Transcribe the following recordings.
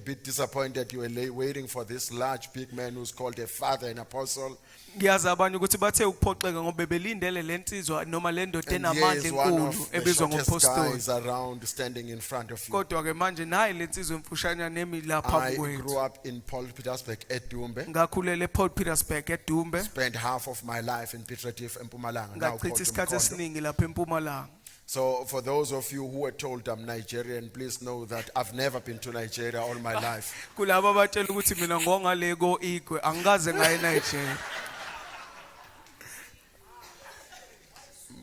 bit disappointed you were waiting for this large big man who's called a father and apostle. Ngiyazi abanye ukuthi bathe ukuphoxeka ngoba belindele lensizwa noma le ndoda And here enamandla is one enkulu of the ebizwa shortest ngomphostoli. guys around standing in front of you. Kodwa ke manje nayi lensizwa emfushanyana emi la I phambi grew kwethu. up in Paul Petersburg at Dumbe. Ngakhulela ePort Petersburg eDumbe. Spent half of my life in Piet Retief in Mpumalanga. Now called Ngachitha isikhathi Umkhondo. esiningi lapha eMpumalanga. So for those of you who were told I'm Nigerian, please know that I've never been to Nigeria all my life. Kulabo abatshela ukuthi mina ngongale ko Igwe angikaze ngaye eNigeria.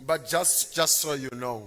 But just so you know,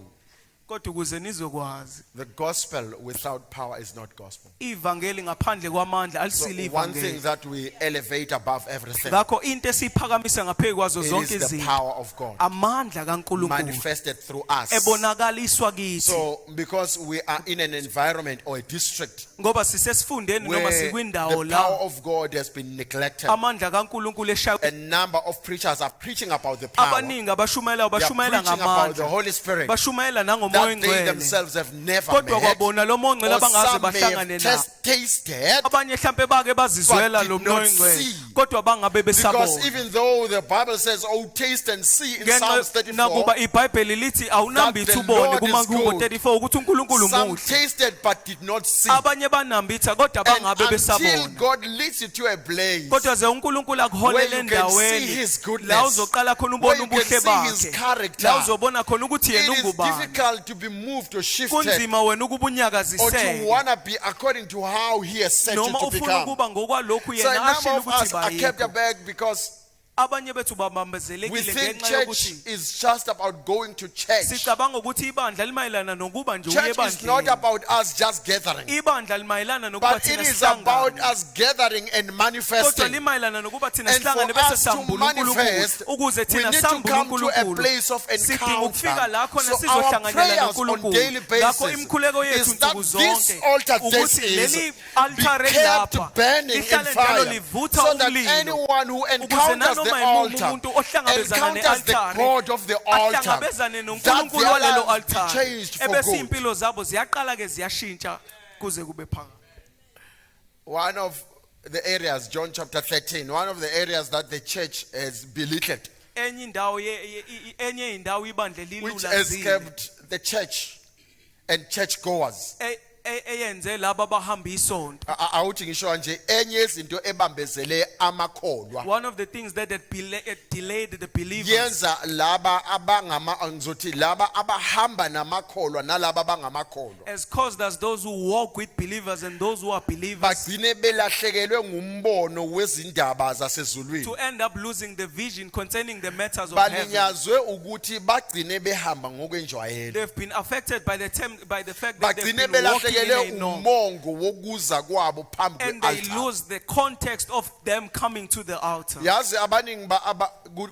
Kodwa ukuze nizokwazi the gospel without power is not gospel. ivangeli ngaphandle kwamandla So alisile one thing ivangeli. that we elevate above everything Ngakho into esiphakamisa ngaphezulu kwazo is zonke the izinto power of God amandla kaNkulunkulu manifested through us. ebonakaliswa kithi. So because we are in an environment or a district Ngoba sisesifundeni noma where sikwindawo the power la of God has been neglected, amandla kaNkulunkulu eshaye a number of preachers are preaching about the power. abaningi abashumayela They are bashumayela preaching about the ngamandla Holy Spirit bashumayela nangomoya that they ongcwele themselves have never kodwa met. kwabona lo moya ongcwele Or abangaze some may bahlangane have nawo tasted, abanye mhlambe bake bazizwela but lo did moya not ongcwele see. kodwa bangabe because besabona even though the Bible says, "Oh, taste and see," in Psalms 34, nakuba iBhayibheli lithi awunambitha that the ubone Lord kuma is good. 34 ukuthi uNkulunkulu some muhle tasted but did not see. abanye banambitha kodwa And bangabe until besabona God leads you to a place kodwa ze uNkulunkulu where akuholele you can see endaweni His goodness, la uzoqala khona where ubona you can ubuhle see His bakhe character, la uzobona khona ukuthi it yena is ungubani difficult to be moved or shifted kunzima wena ukuba or to unyakaziseke want to be according to how He has set you noma to ufuna become. ukuba ngokwalokhu So a yena number ashilo of ukuthi us are kept bayikho aback because abanye bethu we babambezelekile think ngenxa church yokuthi is just about going to church. sicabanga ukuthi ibandla limayelana nokuba nje uye Church is not ebandleni about us just gathering, ibandla limayelana nokuba but it thina is about sihlangane us gathering and kodwa manifesting. limayelana nokuba thina And for sihlangane bese us to sambula manifest, uNkulunkulu ukuze we thina need to sambula come to a uNkulunkulu place of sidinga ukufika la encounter. khona So our sizohlanganyela prayers on noNkulunkulu daily ngakho basis imikhuleko yethu is that nsuku this zonke altar ukuthi this leli is altare be kept lapha burning in lihlale njalo fire, livutha so that umlilo anyone who ukuze encounters the nanoma yimuphi altar umuntu ohlangabezana encounters the ne-altare God of the altar, ahlangabezane that noNkulunkulu their walelo lives be altare changed for ebese good. impilo zabo ziyaqala ke ziyashintsha kuze kube phakathi. One of the areas, John chapter 13, one of the areas that the church has belittled, enye indawo enye indawo ibandle which has lilulazile kept the church and churchgoers. eyenze laba abahamba isonto. Awuthi ngisho nje enye izinto ebambezele amakholwa One of the things that had delayed the believers yenza laba abangama ngizothi laba abahamba namakholwa nalaba abangamakholwa has caused us, those who walk with believers and those who are believers, bagcine belahlekelwe ngumbono wezindaba zasezulwini, to end up losing the vision concerning the matters of heaven. balinyazwe ukuthi bagcine behamba ngokwenjwayelo, They've been affected by the fact that they've bagcine been walking in belahlekelwe a norm, umongo wokuza kwabo phambi and they kwe-altar. lose the context of them coming to the altar. Yazi abaningi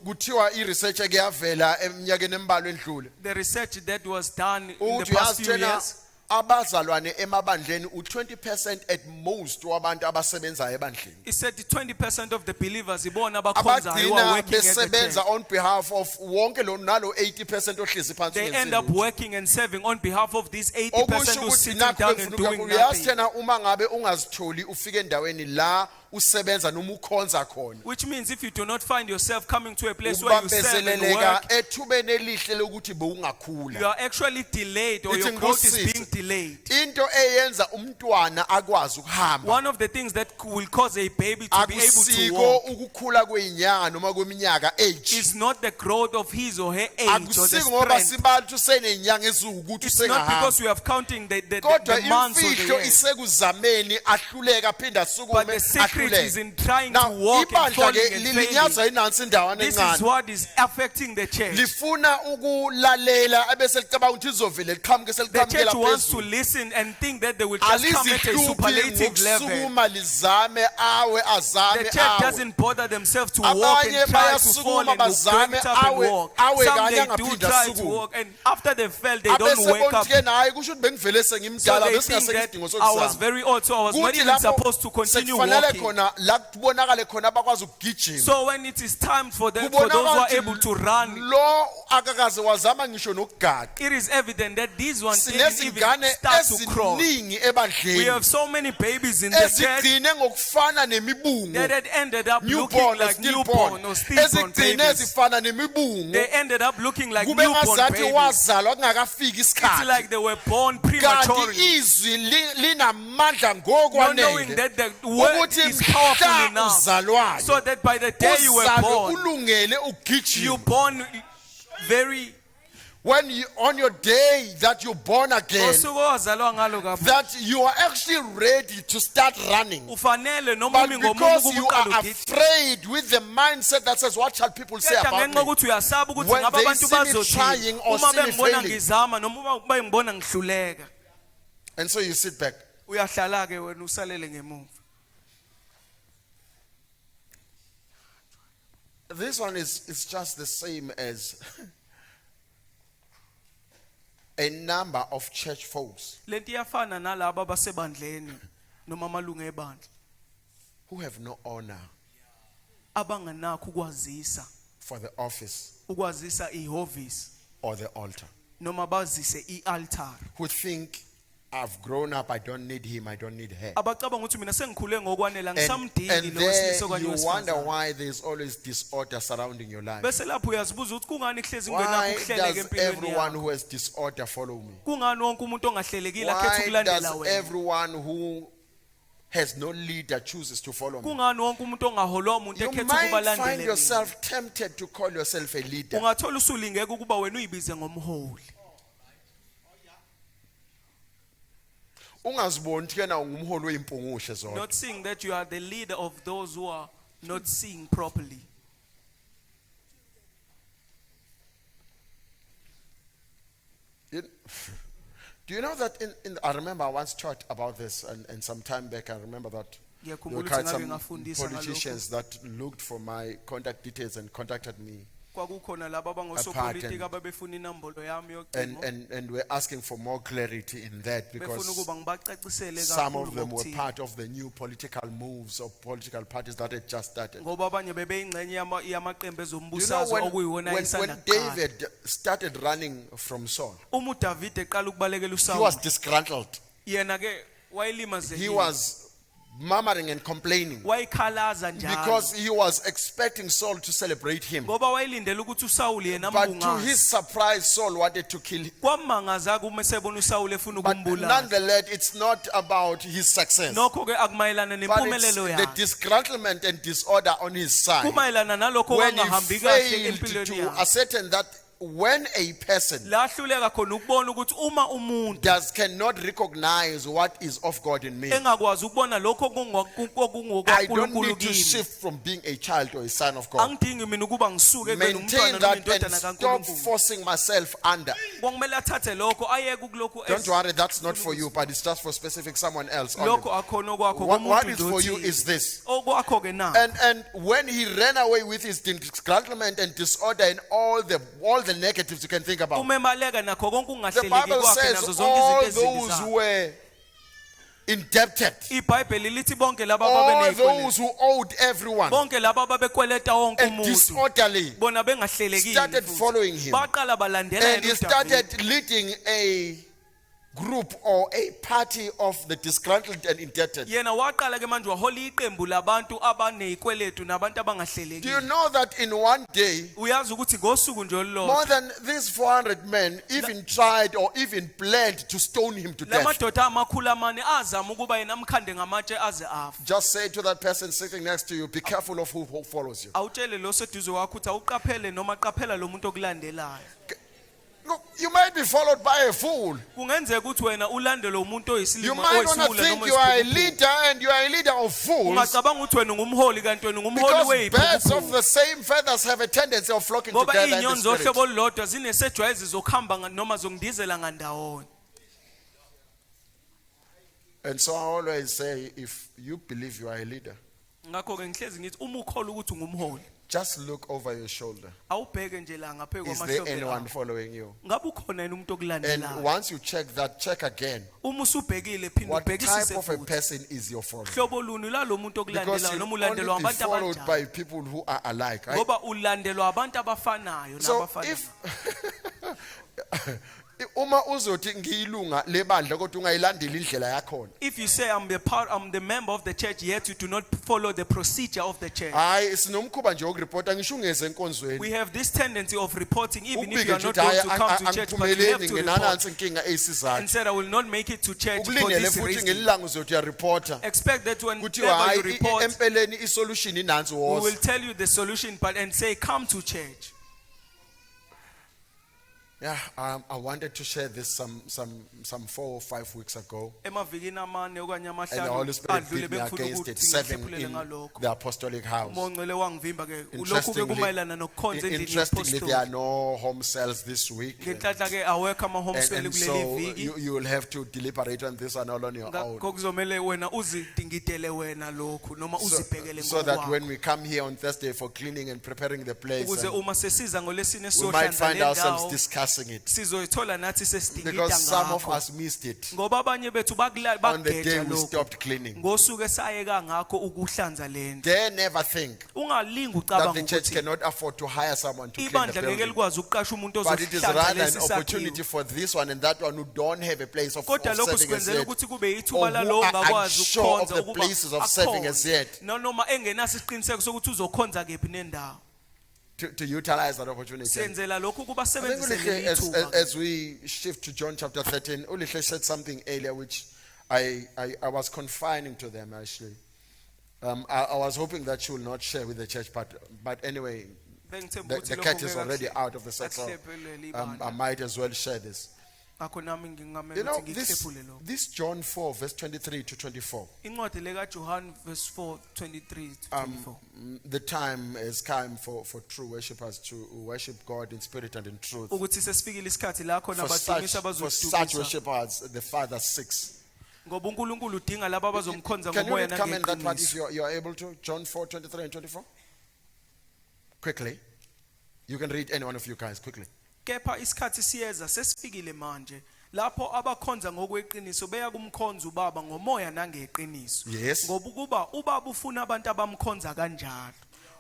kuthiwa i-research ekuyavela eminyakeni embalwa endlule The research that was done in the ukuthi past few uyazitshena years, abazalwane emabandleni u-20% at most wabantu abasebenzayo ebandleni it said 20% of the believers ibona abakhonzayo who are abagcina working at the besebenza church. on behalf of wonke lo nalo 80% ohlezi phansi They end up working and serving on behalf of these 80% okusho who's ukuthi sitting nakho down and doing befuna uyazi nothing. thena uma ngabe ungazitholi ufike endaweni la usebenza noma ukhonza khona Which means if you do not find yourself coming to a place where you serve and ubambezeleleka work, ethubeni elihle lokuthi you bewungakhula. are actually delayed, or It's your growth is inclusive. being delayed. Into eyenza umntwana akwazi ukuhamba One of the things that will cause a baby to be able to akusiko walk ukukhula kwezinyanga noma kweminyaka age, is not the growth of his or her age or the akusiko ngoba strength. sibantu senezinyanga eziwukuthi It's not usengahamba, because we have counting kodwa the months or the imfihlo years. isekuzameni ahluleka aphinda But the asukume secret is ahluleke. in trying to Now walk and ibandla falling ke and lilinyaza failing. inansi indawana This is encane, what is affecting the church. lifuna ukulalela ebese licabanga ukuthi izovele liqhamuke The seliqhamukela church wants to phezulu, listen and think that they will just come at a alizihluphi superlative level. ngokusukuma lizame awe The azame church awe. doesn't bother themselves to walk Abanye and try to fall bayasukuma and get bazame up and awe walk. awe Some kanye they do angaphinda try to asukume. walk, and after they fell, they don't Abese wake up. bonke ke naye kusho ukuthi bengivele So sengimdala they bese think that ngasesidingo I was sokuzama. very old, so I was not Kuthi even lapho supposed to continue sekufanele walking. khona la kubonakale khona abakwazi ukugijima. So when it is time for those who are able to run, Lo akakaze wazama ngisho nokugada. it is evident that these ones didn't even Sinezingane start to crawl. eziningi We ebandleni have so many babies in the church ezigcine ngokufana nemibungu. that had ended up looking Newborn or like newborn or stillborn ezigcine babies. ezifana nemibungu. They ended up looking like Kube newborn ngazathi babies. wazalwa kungakafiki It's isikhathi. like they were born Kanti prematurely, izwi linamandla not knowing ngokwanele that the word ukuthi is powerful mhla enough, uzalwayo so that by the day you were uzalwe born, ulungele you ugijima. born very When you on your day that you're born again, osuku owazalwa ngalo kabusha, that you are actually ready to start running. ufanele noma But umi ngomunye because ukuba you uqale are ugijime. afraid with the mindset that says, what shall people say Kepha about ngenxa me? ukuthi uyasaba ukuthi When ngabe they abantu see me bazothi trying or uma see me bengibona failing. ngizama noma uma bengibona ngihluleka, And so you sit back. uyahlala ke wena usalele ngemuva. This one is just the same as a number of church folks Lenti iyafana nalabo abasebandleni noma amalungu ebandla who have no honor abanganakho ukwazisa for the office ihhovisi or the altar. noma bazise ialtar. Who think, I've grown up, I don't need him, I don't need her. Abacabanga ukuthi mina sengikhule ngokwanela ngisamdingi And lo there wesilisa okanye you wonder wesifazane. why there's always disorder surrounding your life. Bese lapho uyazibuza ukuthi kungani kuhlezi Why kungenakho ukuhleleka does empilweni everyone yakho? who has disorder follow me? Kungani wonke umuntu ongahlelekile akhetha Why ukulandela does wena? everyone who has no leader chooses to follow me? Kungani wonke umuntu ongaholwa umuntu You ekhetha might ukuba find landele mina? yourself tempted to call yourself a leader. Ungathola usulingeka ukuba wena uyibize ngomholi. Ungaziboni kena ungumholi weimpungushe zona. Not seeing that you are the leader of those who are not seeing properly. Do you know that I remember I once taught about this and some time back I remember that there were Ngiyakhumbula quite ukuthi ngake some ngafundisa ngalokho. politicians that looked for my contact details and contacted me Kwakukhona labo abangosopolitiki ababefuna inombolo yami yocingo. and were asking for more clarity in that Befuna because ukuba ngibacacisele some kakhulu of them were ngokuthile. part of the new political moves of political parties that had just started. Ngoba abanye bebeyingxenye yamaqembu You know, ezombusazwe okuyiwona when ayisanda kuqala. David started running from Saul, Uma uDavid eqala ukubalekela he uSaul, was disgruntled. yena ke He wayelimazekile. was murmuring and complaining Wayikhalaza njalo. because he was expecting Saul to celebrate him. Ngoba wayelindele ukuthi uSaul yena But to ambungaze. his surprise, Saul wanted to kill him. Kwamangaza kuma sebona uSaul efuna But ukumbulala. nonetheless, it's not about his success. Nokho ke akumayelana But it's nempumelelo the yakhe. disgruntlement and disorder on his side. Kumayelana nalokho When he okungahambi kahle failed empilweni to yakhe. ascertain that when a person La hluleka khona ukubona ukuthi uma umuntu cannot recognize what is of God in me, engakwazi ukubona lokho I don't okungokwaNkulunkulu need to kimi. shift from being a child or a son of God. Angidingi mina ukuba ngisuke kube Maintain nomntwana noma that and indodana stop kaNkulunkulu. forcing myself under. Kwamele athathe lokho ayeke kulokho Don't worry, that's not for you, but it's just for specific someone else. only. lokho akhona okwakho What komuntu is for you nje is this. okwakho ke na. And when he ran away with his disgruntlement and disorder and all the negatives you can think about, Uma emaleka nakho konke the ungahleleki Bible kwakhe says nazo zonke all izinto those who were indebted, iBhayibheli lithi bonke laba all babeneyikweleti, those who owed everyone bonke laba babekweleta wonke and umuntu disorderly bona bengahlelekile started futhi. following him. Baqala balandela And yena he uDavid. started leading a group or a party of the disgruntled and indebted. Yena waqala ke manje wahola iqembu labantu abaneyikweletu nabantu Do you abangahlelekile. know that in one day, Uyazi ukuthi ngosuku nje olulodwa more than these 400 men even tried or even planned to stone him to death? lamadoda amakhulu amane azama ukuba yena amkhande ngamatshe aze afa. Just say to that person sitting next to you, be careful of who follows you. Awutshele lo seduze kwakho ukuthi awuqaphele noma qaphela lo muntu okulandelayo. Look, you might be followed by a fool. Kungenzeka ukuthi wena ulandele umuntu You oyisilima might want to oyisiwula think noma you are a oyisiphukuphuku. leader and you are a leader of fools. Ungacabanga ukuthi wena ungumholi kanti wena ungumholi Because birds of weyiphukuphuku. the same feathers have a tendency of flocking Ngoba together in the inyoni spirit. zohlobo olulodwa zinesejwayezi zokuhamba noma zongidizela ngandawonye. And so I always say, if you believe you are a leader, Ngakho ke ngihlezi ngithi uma ukholwa ukuthi ungumholi, just look over your shoulder. awubheke nje la ngaphe Is there kwamahlombe anyone akho. following you? Ngabe ukhona yini umuntu And okulandelayo? once you check that, check again. Uma usubhekile phinde What type ubhekisise of a futhi. person is your follower? Hlobo luni lalo muntu Because okulandelayo you noma only ulandelwa be abantu followed abanjani? by people who are alike, right? Ngoba ulandelwa abantu abafanayo So nabafanayo. if uma uzothi ngiyilunga lebandla kodwa ungayilandeli indlela yakhona, If you say I'm the member of the church, yet you do not follow the procedure of the church. hayi sinomkhuba nje wokureport ngisho ungeze enkonzweni. We have this tendency of reporting even if Ukubike you are nje not ukuthi going to come to hayi church, but you have angiphumeleli to nginanansi report. inkinga eyisizathu. And said I will not make it to church for Ukulindele this futhi reason. ngelilanga uzothi uyareporta. Expect that Kuthiwa whenever hayi you report, empeleni isolution inansi we woza. will tell you the solution, but and say come to church. Yeah, I wanted to share this some 4 or 5 weeks ago, Emavikini amane okanye and the amahlanu Holy Spirit adlule beat me bengifuna against it. ukuthi 7 ngihlephulele in ngalokho. the apostolic house. Umongcele wangivimba ke ulokhu ke kumayelana nokukhonza endlini Interestingly, there are yepostoli. no home cells this week, Ngenhlanhla ke awekho ama home and, swell and kuleli so viki. you will have to deliberate on this one all on your own. Ngakho kuzomela wena uzidingidele wena lokhu noma uzibhekele So that ngokwakho. when we come here on Thursday for cleaning and preparing the place, Ukuze uma sesiza ngolesine we might sohlanza find ourselves lendawo discussing it, sizoyithola nathi sesidingida because some of ngakho. us missed it Ngoba abanye bethu on the day bageja we lokho. stopped cleaning. Ngosuku esayeka ngakho ukuhlanza lento. They never think Ungalingi that ucabanga the church ukuthi cannot afford to hire someone to clean the ibandla ngeke building. likwazi ukuqasha umuntu But it is ozohlanza rather an lesi opportunity sakhiwo. for this one and that one who don't have a place of Kodwa lokho serving as sikwenzela yet, ukuthi kube or yithuba who lalo are ongakwazi unsure of ukukhonza the ukuba places of serving as akhonze. yet, Noma engenaso isiqiniseko sokuthi uzokhonza kephi nendawo. to utilize that opportunity. Senzela lokhu kuba I think sebenzise Ulihle, leli thuba. as we shift to John chapter 13, Ulihle said something earlier which I was confining to them actually. I was hoping that she will not share with the church, but anyway, Bengithemba the ukuthi lokho cat is ngeke already kuhle- out of the set, so akuhlephelele I ibandla. might as well share this. Ngakho nami ngingamela You know, ukuthi ngikuhlephule lokho. this John 4, verse 23 to 24. Incwadi le kaJohn verse 4:23 to 24. The time has come for true worshippers to worship God in spirit and in truth. Ukuthi sesifikile isikhathi la khona For such abadumisi worshippers, the Father seeks. ngoba uNkulunkulu udinga laba abazomkhonza Can you ngomoya read comment that part if nangeqiniso. you're able to? John 4, 23 and 24? Quickly. You can read any one of you guys quickly. Kepha isikhathi siyeza sesifikile manje lapho abakhonza ngokweqiniso beya kumkhonza uBaba ngomoya nangeqiniso. Yes. Ngoba ukuba uBaba ufuna abantu abamkhonza kanjalo.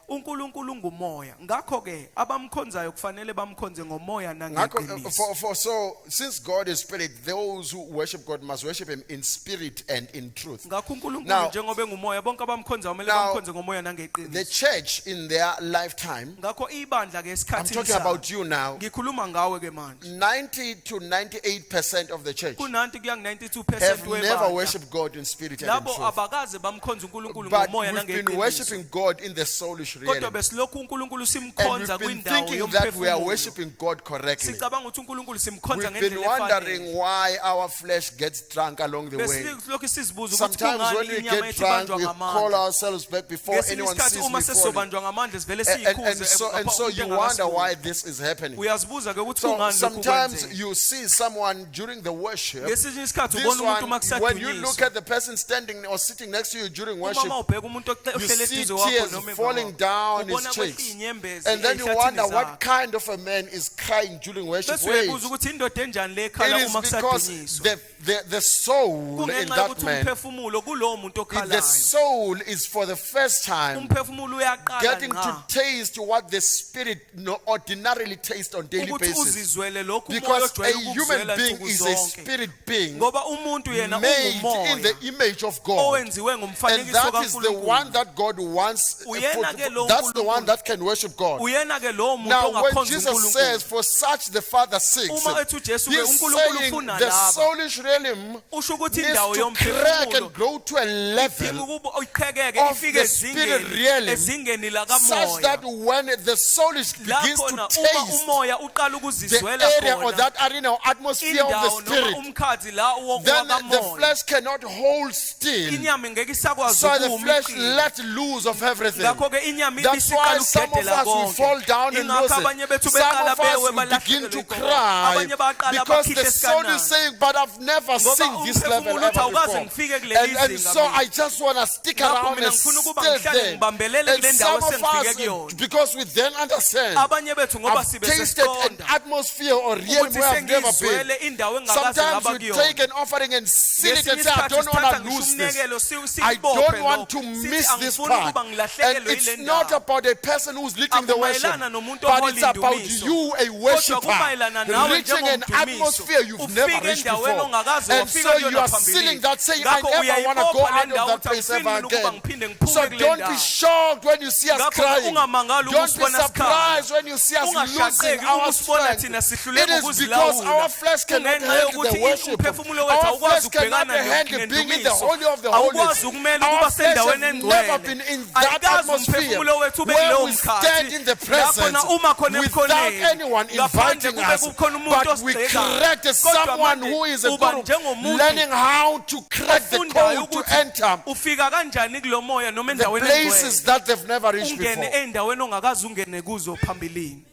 uNkulunkulu ngumoya. Ngakho ke abamkhonzayo kufanele bamkhonze ngomoya nangeqiniso. So since God is spirit, those who worship God must worship him in spirit and in truth. Ngakho uNkulunkulu Now- njengoba engumoya bonke abamkhonzayo kumele Now, bamkhonze ngomoya The nangeqiniso. church in their lifetime, Ngakho ibandla ke I'm esikhathini talking about you now, ngikhuluma ngawe ke manje. 90 to 98% of the church Kunanti kuya ku92% have never webandla. worshipped God in spirit and in Labo truth. abakaze bamkhonza uNkulunkulu But ngomoya we've been nangeqiniso. worshiping God in the soulish Kodwa realm. besilokhu uNkulunkulu And simkhonza we've been kwindawo thinking that we are yomphefumulo. worshiping God correctly. Sicabanga ukuthi uNkulunkulu simkhonza We've been ngendlela wondering efanele. why our flesh gets drunk along the way. Besilokhu sizibuza ukuthi Sometimes when kungani we inyama get yethu drunk, ibanjwa we call ngamandla. ourselves back before Ngesinye anyone isikhathi sees uma me falling. sesobanjwa ngamandla sivele And siyikhuze. so you wonder why this is happening. Uyazibuza ke ukuthi So kungani lokhu sometimes kwenzeka. you see someone during the worship. Ngesinye isikhathi This ubona umuntu one, when you look makusadunyiswa. at the person standing or sitting next to you during Uma worship, ubheka umuntu you ohlele see eduze wakho tears noma falling emva down kwakho. his Ubona cheeks. kwehla inyembezi And then you ey'hlathini wonder what zakhe. kind of a man is crying during worship. Bese Wait, uyabuza ukuthi indoda enjani le it ekhala is uma because kusadunyiswa. the soul in Kungenxa that yokuthi man, umphefumulo kulowo muntu the okhalayo. soul is for the first time Umphefumulo uyaqala getting to ngqa taste what the spirit ordinarily tastes on daily ukuthi basis. uzizwele lokhu umoya Because a ojwayele human ukuzwela being nsuku is a zonke. spirit being Ngoba umuntu yena made in ungumoya the image of God. owenziwe And ngomfanekiso that is the one kaNkulunkulu. that God wants. Uyena ke lo That's the one uNkulunkulu. that can worship God. Uyena ke lowo muntu Now, when ongakhonza Jesus says, uNkulunkulu. for such the Father seeks, Uma ethi uJesu ke he's uNkulunkulu saying ufuna the laba. soulish realm Usho ukuthi needs indawo to crack and yomphefumulo grow to a idinga level ukuba iqhekeke of ifike the spirit realm ezingeni such that lakamoya. when the soulish begins to Lakhona uma taste umoya uqala the ukuzizwela area or khona that arena or atmosphere of the indawo noma spirit, umkhathi la then the wakamoya. flesh cannot hold still. Inyama ngeke isakwazi So the ukuma flesh iqine. let loose of everything. Ngakho ke inyama inyama That's why ibisiqala some of ukugedela us will konke. fall down and lose Ingakho it. abanye bethu Some beqala of us bewe will begin balahlekelwe to yinkomo. cry Abanye baqala because bakhiphe the soul esikanani. is saying, but I've never Ngoba seen this level umphefumulo uthi ever awukaze before. ngifike kuleli And zinga so mina. I just want to stick Ngakho around mina and ngifuna ukuba still ngihlale there. ngibambelele And kule ndawo some of esengifike us, kuyona. because we then understand, Abanye bethu ngoba I've sibe tasted an sesiqonda atmosphere or realm ukuthi where I've never been. sengizwele indawo engakaze Sometimes ngaba we kuyona. take an offering and seal it Ngesinye and say, I isikhathi don't sithatha want to ngisho lose this. umnikelo I siwubophe don't want lokho. to Sithi miss this angifuni part. ukuba And ngilahlekelwe it's yile not ndawo. about a person who's leading the worship, Akumayelana nomuntu but ohola it's about indumiso. you, a worshiper, kumayelana nawe reaching an njengomdumiso. atmosphere you've never Ufike reached endaweni before. ongakaze And wafika so kuyona you are phambilini. sealing that, saying, I Ngakho never want to go uyayibopha le out of ndawo that uthi place angifuni ever mina ukuba again. ngiphinde ngiphume So kule don't be ndawo. shocked when you see us Ngakho crying. ungamangali Don't be ukusibona sikhala. surprised when you see us losing Ungashaqeki our ukusibona strength. thina sihluleka It is ukuzilawula. because our flesh cannot Kungenxa handle yokuthi the worship. umphefumulo wethu Our awukwazi flesh cannot ukubhekana handle being in the nendumiso. holy of the holies. Awukwazi ukumela Our ukuba flesh has sendaweni never engcwele. been in that Ayikaze atmosphere umphefumulo wethu ube where kuleyo we mkhathi. stand in the Lapho presence na uma khona without emkhoneni. anyone Ngaphandle inviting kube us, kukhona umuntu but we osigqekayo. correct Kodwa someone manje who is a uba guru, njengomuntu learning how to crack the ofundayo code to ukuthi enter ufika kanjani kulo moya noma the endaweni places engcwele. that they've never reached Ungene before. endaweni ongakaze ungene kuzo phambilini.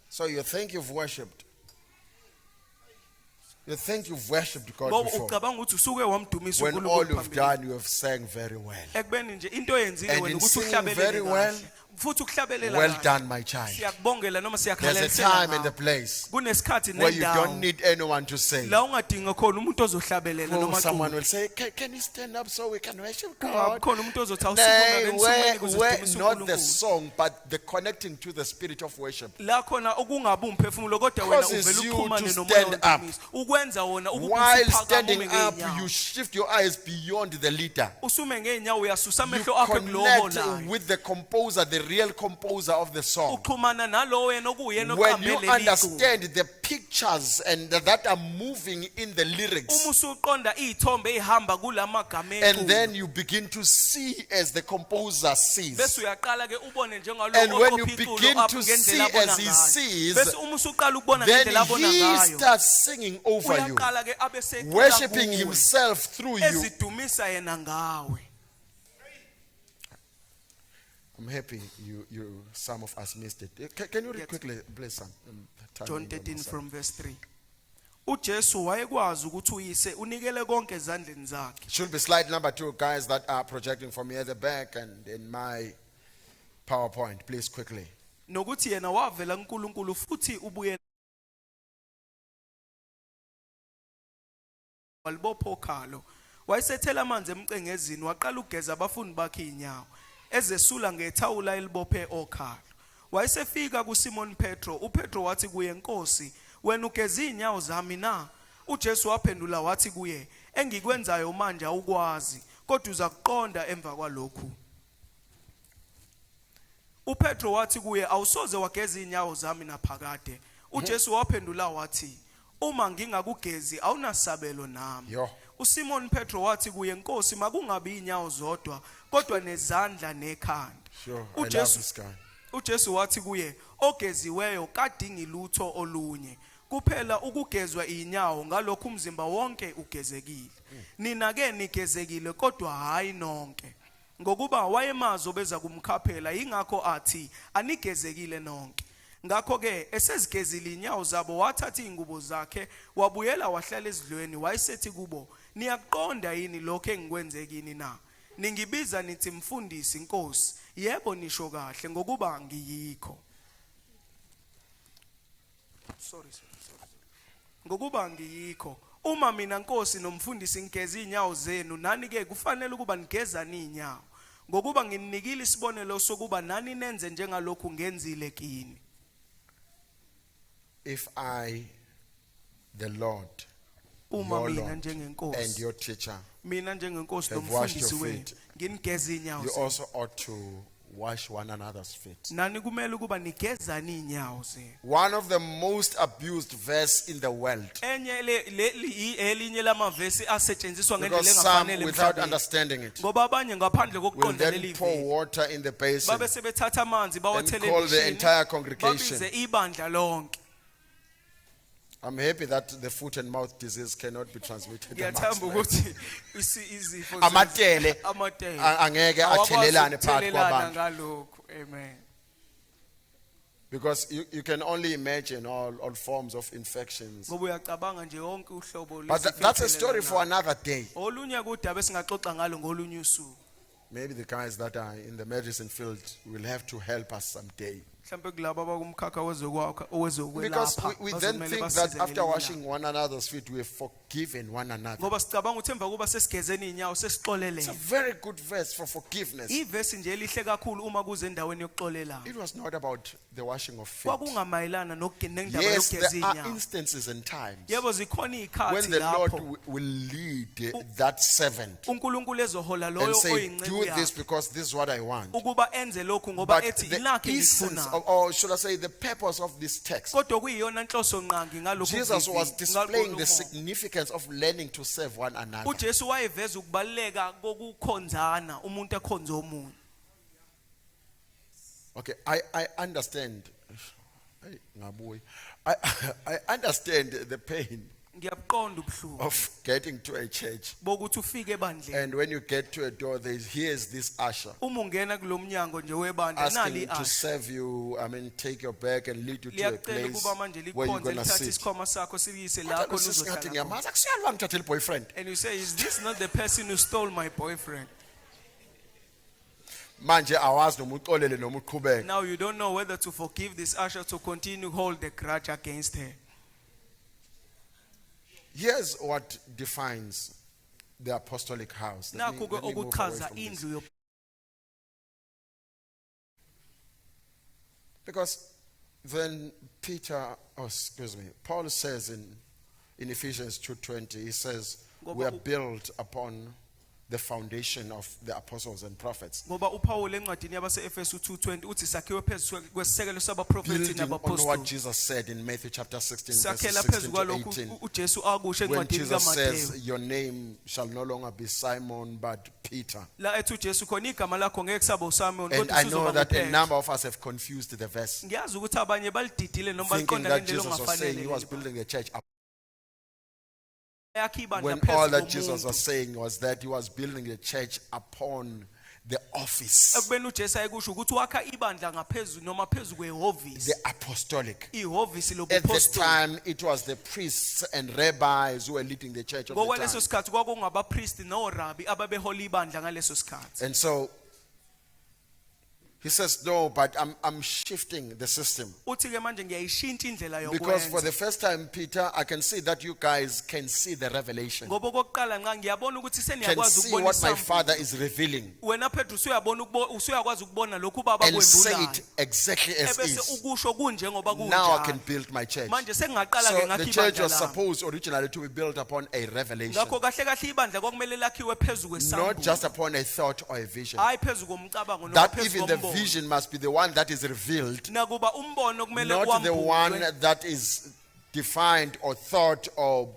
So you think you've worshipped. You think you've worshipped God Ngoba before. ucabanga ukuthi usuke wamdumisa When all uNkulunkulu you've phambili. done, you have sang very well. Ekubeni nje into oyenzile And wena in ukuthi singing very uhlabelele well, kahle. Futhi ukuhlabelela Well kahle. done, my child. Siyakubongela noma There's a siyakhalelisela time and a ngawe. place Kunesikhathi where you don't nendawo need anyone to sing. la ungadinga khona umuntu ozohlabelela Oh, noma someone acule. will say, can you stand up so we can worship Kungabi God? khona umuntu ozothi awusukume Nay, ensumeni ukuze where sidumisa not the uNkulunkulu. song, but the connecting to the spirit of worship. La khona okungabi umphefumulo kodwa wena Causes uvela you uxhumane to nomoya stand up. wontumiso. Ukwenza wona While ukuphakama standing ume up, ngeenyawo. you shift your eyes beyond the leader. Usume ngeenyawo uyasusa You amehlo akho kulowo connect holayo. with the composer, the real composer of the song. Uxhumana nalowo yena okuyena When you oqambele liculo. understand the pictures and that are moving in the lyrics, Uma usuqonda izithombe ezihamba kulamagama and eculo. then you begin to see as the composer Bese sees. uyaqala ke ubone And njengalo when you oqopha iculo begin apha to ngendlela see abona as he ngayo. sees, Bese uma usuqala ukubona then ngendlela abona he ngayo. starts singing over you, Uyaqala ke abe secula worshiping kuwe. himself through you. Ezidumisa yena ngawe. I'm happy some of us missed it. Can you read quickly, please, son? John 13 from verse 3. uJesu wayekwazi ukuthi uyise unikele konke ezandleni zakhe. Should be slide number 2, guys that are projecting for me at the back and in my PowerPoint. Please, quickly. Nokuthi yena wavela kuNkulunkulu futhi ubuye walibopha okhalo. Wayesethela amanzi emcengezini waqala ugeza abafundi bakhe inyawo. Ezesula ngethawula elibophe okhalo. Wayesefika kuSimon Petro, uPetro wathi kuye Nkosi, wena ugeza inyawo zami na? uJesu waphendula wathi kuye, engikwenzayo manje awukwazi, kodwa uzakuqonda emva kwalokhu. uPetro wathi kuye, awusoze wageza inyawo zami naphakade. uJesu waphendula wathi, uma ngingakugezi awunasabelo nami. Yo. uSimon Petro wathi kuye, Nkosi, makungabi inyawo zodwa, kodwa nezandla nekhanda. Sure, I love this guy. uJesu wathi kuye, ogeziweyo kadingi lutho olunye, kuphela ukugezwa inyawo, ngalokho umzimba wonke ugezekile. Nina ke nigezekile kodwa hayi nonke. Ngokuba wayemazi obeza kumkhaphela, ingakho athi anigezekile nonke. Ngakho ke esezigezile inyawo zabo wathatha izingubo zakhe wabuyela wahlala ezidlweni, wayesethi kubo, niyaqonda yini lokho engikwenzekini na? Ningibiza nithi mfundisi, Nkosi. Yebo nisho kahle ngokuba ngiyikho. Sorry. Ngokuba ngiyikho. Uma mina Nkosi nomfundisi ngigeza inyawo zenu, nani ke kufanele ukuba nigezani inyawo. Ngokuba ngininikile isibonelo sokuba nani nenze njengalokhu ngenzile kini. If I, the Lord, Uma your mina Lord, and njengenkosi, your teacher, mina njengenkosi have washed nomfundisi your wenu, feet, nginigeza inyawo you zenu. also ought to wash one another's feet. Nani kumele ukuba nigezani inyawo zenu. One of the most abused verse in the world. Enye elinye lamavesi asetshenziswa ngendlela Because some, engafanele without emhlabeni. understanding it, Ngoba abanye ngaphandle will kokuqonda then leli pour vesi water in the basin babe sebethatha amanzi and call the bawathele entire congregation. babize ibandla lonke. I'm happy that the foot and mouth disease cannot be transmitted. Ngiyathamba amongst men. ukuthi izifo Amatele amatele angeke awakwazi athelelane phakathi ukuthelelana kwabantu. ngalokho. Amen. Because you can only imagine all forms of infections. Ngoba uyacabanga nje yonke uhlobo But that's a story for lwesifo another day. olunye kudaba esingaxoxa ngalo ngolunye usuku. Maybe the guys that are in the medicine field will have to help us someday. Mhlawumbe kulabo abakumkhakha wezokwakha Because owezokwelapha we then bazomele think basize that after ngelinye ilanga. washing one another's feet, we have forgiven one another. Ngoba sicabanga ukuthi emva kuba sesigezeni inyawo It's a sesixolelene. very good verse for forgiveness. Ivesi nje elihle kakhulu uma kuze endaweni yokuxolelana. It was not about the washing of feet. Kwakungamayelana nendaba Yes, yokugeza there are inyawo. instances and times Yebo zikhona when izikhathi the Lord lapho will lead that servant uNkulunkulu ezohola and loyo say, oyinceku do this yakhe because this is what I want. ukuba enze lokhu ngoba But ethi the ilakhe essence, ngikufunayo. or should I say, the purpose of this text, Kodwa kuyiyona nhloso nqangi ngalokhu. Jesus was displaying the ngalokhu- significance of learning to serve one another. uJesu wayeveza ukubaleka kokukhonzana umuntu ekhonza omunye. Okay, I understand. I understand the pain Ngiyabuqonda ubuhlungu of getting to a church. bokuthi ufike ebandleni. And when you get to a door, here's this usher Uma ungena kulomnyango nje webandla asking nali to asha. serve you, take your bag and lead you to a Liyacela place ukuba manje where you're likhonze going to lithathe sit. isikhwama sakho sikuyise la Kodwa khona singathi uzohlala khona. ngiyamazi, akusiyalo ngithathele boyfriend. And you say, is this not the person who stole my boyfriend? Manje awazi noma uxolele noma uqhubeke. Now you don't know whether to forgive this usher to continue hold the grudge against her. Here's what defines the apostolic house. Let me Nakho move away okuchaza from this. indlu yo. Because then Paul says in Ephesians 2:20, he says, we are built upon the foundation of the apostles and prophets. Ngoba uPaul encwadini yabaseEfesu 2:20 uthi sakhiwe phezu kwesisekelo sabaprofeti Building on what nabapostoli. Jesus said in Matthew chapter 16, verses Sakhela 16 phezu to kwalokhu 18. uJesu akusho When encwadini Jesus kaMateyu. says, your name shall no longer be Simon, but Peter. La ethi uJesu khona igama lakho ngeke kusaba uSimon And kodwa I know usuzoba that a nguPetru. number of us have confused the verse, Ngiyazi ukuthi abanye balididile noma thinking baliqonda that ngendlela Jesus was saying he was ongafanele. building the church up. Yakhe ibandla When phezu all that Jesus komuntu. was saying was that he was building the church upon the office, Ekubeni uJesu ayekusho ukuthi wakha ibandla ngaphezulu noma phezulu kwehhovisi. the apostolic. Ihhovisi At the lobupostoli. time, it was the priests and rabbis who were leading the church of the Ngokwaleso time. sikhathi kwakungabapristi norabi ababehola ibandla ngaleso sikhathi. And so he says, no, but I'm shifting the system. Uthi ke manje ngiyayishintsha indlela Because for yokwenza. the first time, Peter, I can see that you guys can see the revelation. Ngoba okokuqala nqa ngiyabona ukuthi Can seniyakwazi see ukubona what my isambulo. Father is revealing Wena Petru usuyakwazi ukubona lokhu baba and say it kwendulayo. exactly as Ebese is. ukusho kunjengoba Now I can kunjalo. build my church. Manje sengaqala So ke the ngakho church ibandla was lami. supposed originally to be built upon a revelation, Ngakho kahle kahle ibandla kwakumele lakhiwe phezulu not just kwesambulo. upon a thought or a vision. Hayi phezulu komcabango noma That phezulu even the kombono. vision must be the one that is revealed, Nakuba umbono kumele not the one uwambulwe. that is defined or thought or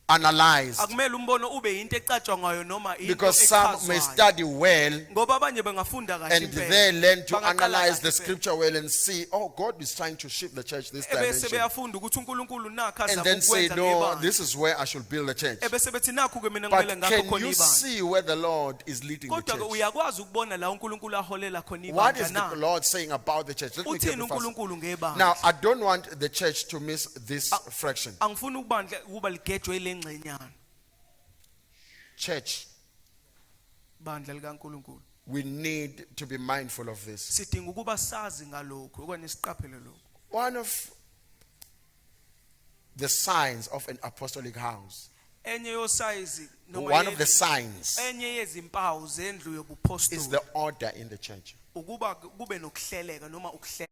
analyzed. Akumele umbono ube into ecatshwa ngayo noma into Because some may echazwayo. study well Ngoba abanye bengafunda kahle and impela. they learn to Bangaqala analyze kahle the impela. scripture well and see, oh, God is trying to shift the church this Ebese dimension. beyafunda ukuthi uNkulunkulu nakho And azama then say, ukwenza no, ngebandla. this is where I should build a church. Ebese bethi nakho ke mina But ngimele ngakho can khona you ibandla. see where the Lord is leading the Kodwa ke church? uyakwazi ukubona la uNkulunkulu aholela khona What ibandla is the na. Lord saying about the church? Let me give Uthini you first. uNkulunkulu ngebandla? Now, I don't want the church to miss this fraction. Angifuni ukubandla kuba ligejwe ilengcenyana. Church, Bandla likaNkulunkulu. we need to be mindful of this. Sidinga ukuba sazi ngalokho okanye siqaphele lokho. One of the signs of an apostolic house, Enye yosayizi noma one of the signs enye yezimpawu zendlu is yobupostoli the order in the church. ukuba kube nokuhleleka noma ukuhlela.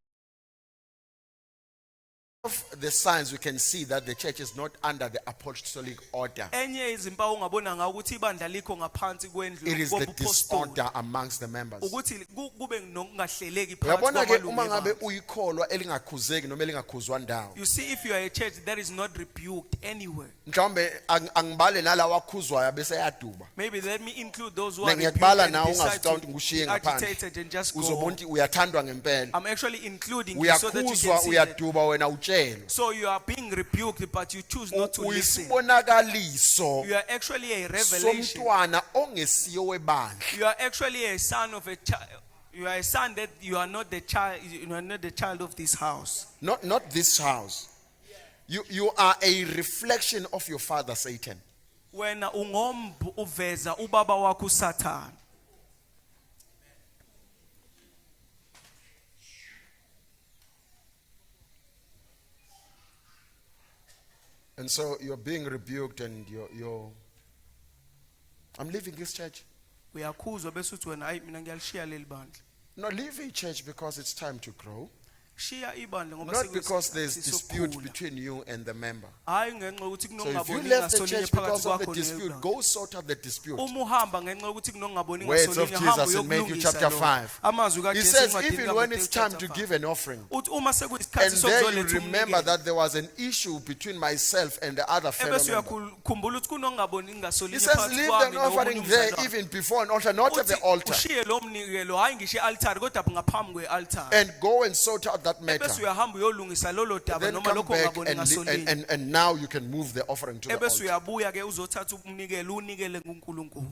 Of the signs we can see that the church is not under the apostolic order. Enye izimpawu ungabona ngawo ukuthi ibandla likho ngaphansi kwendlu It is the yobupostoli. disorder amongst the members. Ukuthi kube nokungahleleki Uyabona ke uma kwamalungu ngabe ebandla. uyikholwa elingakhuzeki noma elingakhuzwa ndawo. You see, if you are a church that is not rebuked anywhere, Mhlawumbe angibale nalawa akhuzwayo bese yaduba. maybe let me include those who are rebuked Ngiyakubala and nawe decide ungazicount to ngushiye be ngaphandle. agitated and just go Uzobona home. ukuthi uyathandwa ngempela. I'm actually including you so that you Uyakhuzwa can see that uyaduba wena utshela uyisishelo. So you are being rebuked, but you choose not to listen. Uyisibonakaliso You are actually a revelation. somntwana ongesiyo webandla. You are actually a son of a child. You are a son that you are not the child. You are not the child of this house. Not this house. You are a reflection of your father Satan. Wena ungombu uveza ubaba wakho Satan. And so you're being rebuked and I'm leaving this church. Uyakhuzwa bese uthi wena hayi mina ngiyalishiya leli bandla. No, leave a church because it's time to grow. Shiya ibandla ngoba Not because there's dispute sisokhula. between you and the member. Hayi ngenxa yokuthi So if you kunongaboni left the ngasolinye church phakathi because of the kwakho dispute, nebandla. go sort out the dispute. Uma uhamba ngenxa yokuthi kunongaboni Words of ngasolinye hamba Jesus in Matthew uyokulungisa chapter lo. 5. Amazwi He kaJesu says, encwadini even when kaMateyu it's time to chapter 5. give an offering, Uthi uma and sekuyisikhathi there you sokuzoletha remember umnikelo. that there was an issue between myself and the other fellow Ebese member. uyakhumbula ukuthi kunongaboni He ngasolinye says, phakathi leave kwami an offering nomunye there umzalwane. even before an altar, not at the Uthi altar. ushiye lo mnikelo hayi ngisho e-altar kodwa ngaphambi kwe-altar. And go and sort out that matter. Ebese uyahamba uyolungisa lolo daba Then noma come lokho back ongaboni ngasolinye. and now you can move the offering to the Ebese altar. uyabuya ke uzothatha umnikelo unikele kuNkulunkulu.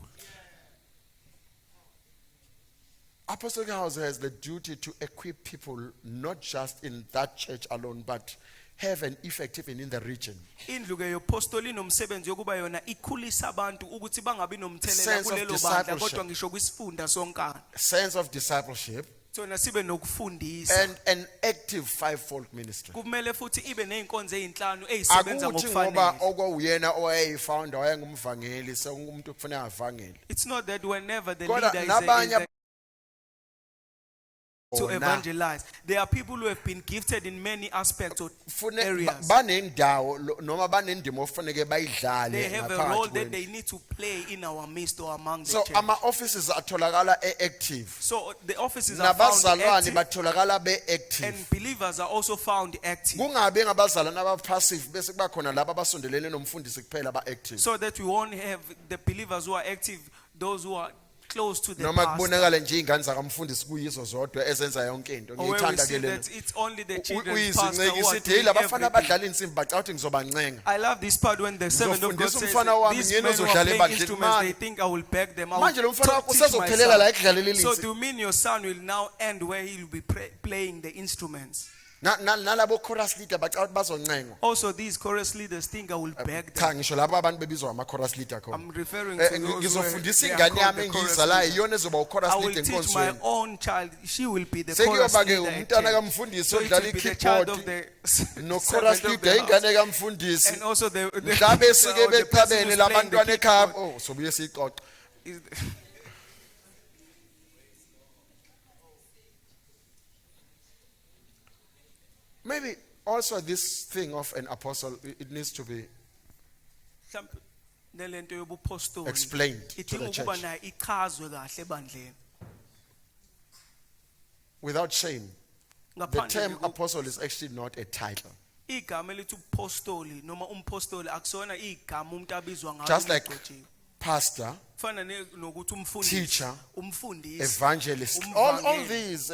Apostolic House has the duty to equip people not just in that church alone, but have an effect even in the region. Indlu ke yopostoli inomsebenzi yokuba yona ikhulisa abantu ukuthi bangabi nomthelela Sense of kulelo bandla discipleship. kodwa ngisho kwisifunda sonkana. Sense of discipleship Sona sibe nokufundisa. and an active fivefold ministry. Kumele futhi ibe nezinkonzo ezinhlanu ezisebenza Akuthi ngoba ngokufanele. okwuyena owayefounder wayengumvangeli sekumuntu kufanele avangele. It's not that whenever the Kodwa leader is nabanye to bona evangelize, there are people who have been gifted in many aspects or fune areas. banendawo noma banendima ofanele bayidlale They have a role ngaphakathi that kwenu. they need to play in our midst or among the So church. ama offices atholakala active. So the offices are found Nabazalwane active batholakala be active. and believers are also found active. Kungabe ngabazalwane abapassive bese kuba khona laba abasondelene nomfundisi kuphela ba active. So that we won't have the believers who are active, those who are close to the Noma pastor. kubonakala nje ingane zakamfundisi kuyizo zodwa ezenza yonke into. Or where we Ngiyithanda see ke lena. that it's only the children's pastor Uyizinceke who are isithi hey doing labafana everything. abadlala insimbi bacawuthi ngizobancenga. I love this part when the servant of God Ngizofundisa says, umfana wami, these ngiyena men who are ozodlala playing ebandleni instruments, manje. they think I will beg them. I will Manje lo mfana wakho teach my usezophelela la son. ekudlaleni So insimbi. do you mean your son will now end where he will be playing the instruments? Nalabo chorus leader bacawuthi bazoncenga. Also, these chorus leaders think I will beg them. Cha ngisho labo abantu bebizwa ama chorus leader khona. I'm referring to those who Ngizofundisa they are ingane called yami the chorus engiyizalayo leader. iyona ezoba uchorus I will leader teach my enkonzweni. own child. She will be the chorus Sekuyoba ke leader. at umntana church. kamfundisi So it odlala will be the child of ikeyboard the no chorus servant of leader the house. ingane kamfundisi. And also the Mhlawumbe esuke or the person beqabene who's labantwana playing the ekhaya. keyboard Oh sobuye sixoxe. is- Maybe also this thing of an apostle it needs to be Mhlawumbe nelento yobupostoli explained to idinga the ukuba church nayo ichazwe kahle ebandleni. without shame. The Ngaphandle term koku- apostle is actually not a title. igama elithi upostoli noma umpostoli akusona igama umuntu abizwa ngalo. Just like umgcotshiwe. pastor, Kufana nokuthi umfundisi, teacher, umfundisi, evangelist, all umvangeli, these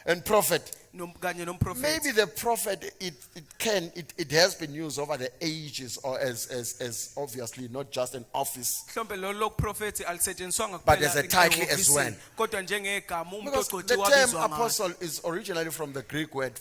and prophet. kanye nomprofeti. Maybe the prophet it has been used over the ages or as obviously not just an office. Mhlawumbe lo prophet alisetshenziswanga But kuphela as a title as ehhovisini, well. kodwa njengegama umuntu Because ogcotshiwe the term wabizwa ngalo. apostle is originally from the Greek word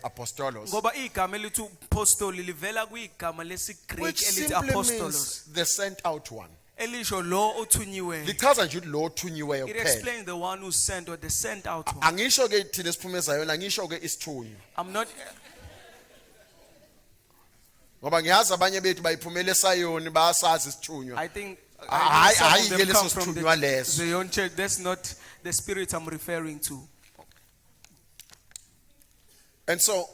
apostolos, Ngoba igama elithi upostoli livela kwigama lesiGreek which elithi simply apostolos, means the sent out one. elisho lo othunyiweyo. Lichaza nje lo othunyiweyo It kuphela. explains the one who sent or the sent out one. Angisho ke thina siphumeza yona, ngisho ke isithunywa. I'm not Ngoba ngiyazi abanye bethu bayiphumela eSayoni bayasazi isithunywa. I think Hayi, some of hayi, them ke leso come from sithunywa leso. the own church. That's not the spirit I'm referring to. And so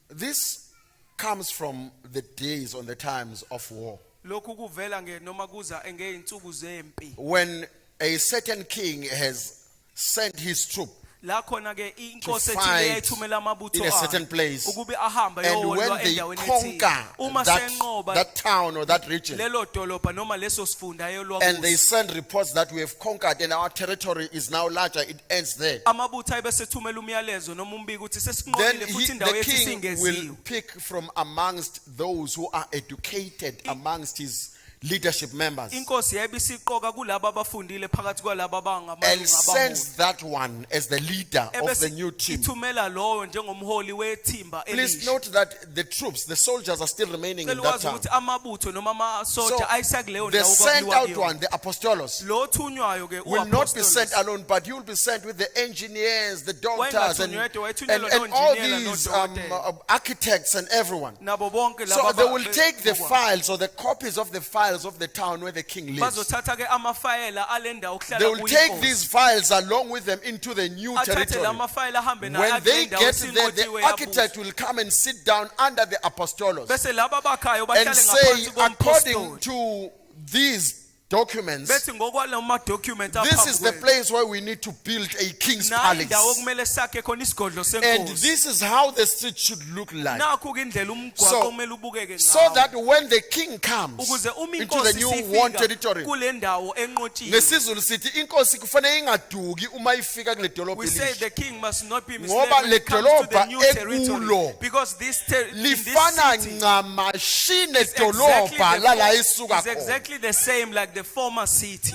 this comes from the days on the times of war. Lokhu kuvela noma kuza ngeinsuku zempi. When a certain king has sent his troop la khona ke inkosi ethile fight yayithumela amabutho in a certain ayo place. ukube ahambe And yowolwa when they endaweni conquer ethile uma senqoba that town or that region, lelo dolobha noma leso sifunda ayolwa and they kuso send reports that we have conquered and our territory is now larger, it ends there. amabutho ayebesethumela umyalezo noma umbiko ukuthi Then sesinqobile futhi indawo the yethu king will singeziwe pick from amongst those who are educated amongst his leadership members inkosi yayibisiqoka kulabo abafundile phakathi kwalabo and abangamalungu sends that one as the leader of the new team. ithumela lowo njengomholi wethimba Please elisha note that the troops, the soldiers are still remaining in cela that wazi town. ukuthi amabutho noma amasoja ayisakuleyo The ndawo sent kwakuliwa out kuyona one, the apostolos, lo thunywayo ke will not be uapostolos sent alone, but he will be sent with the engineers, the doctors, and, Wayengathunywa yedwa, wayethunyelwa and all nonjiniyela these nodokotela. architects and everyone. nabo bonke So laba they will take the files or the copies of the files of the town where the king lives. bazothatha ke amafayela ale ndawo They okuhlala will take kuyinkosi these files along with them into the new athathe territory. lamafayela ahambe nayo When they kule ndawo get there, the esinqotshiwe architect will come and sit down under the apostolos bese laba bakhayo and bahlale say, ngaphansi according kompostoli to these documents, bethi ngokwalo ma-document this is the aphambi kwethu place where we need to build a king's nayi indawo palace. okumele sakhe khona isigodlo And senkosi this is how the street should look like. nakho-ke indlela umgwaqo So- okumele ubukeke So ngawo that when the king comes ukuze uma into the inkosi new won sifika territory, kule ndawo enqotshiwe ngesizulu sithi inkosi kufanele ingaduki uma ifika kule dolobha we say elisha. the king must not be Ngoba misled when le it comes to the dolobha new territory ekulo because this in this lifana city ncamashi is nedolobha lala isuka is khona. exactly the same like the former city.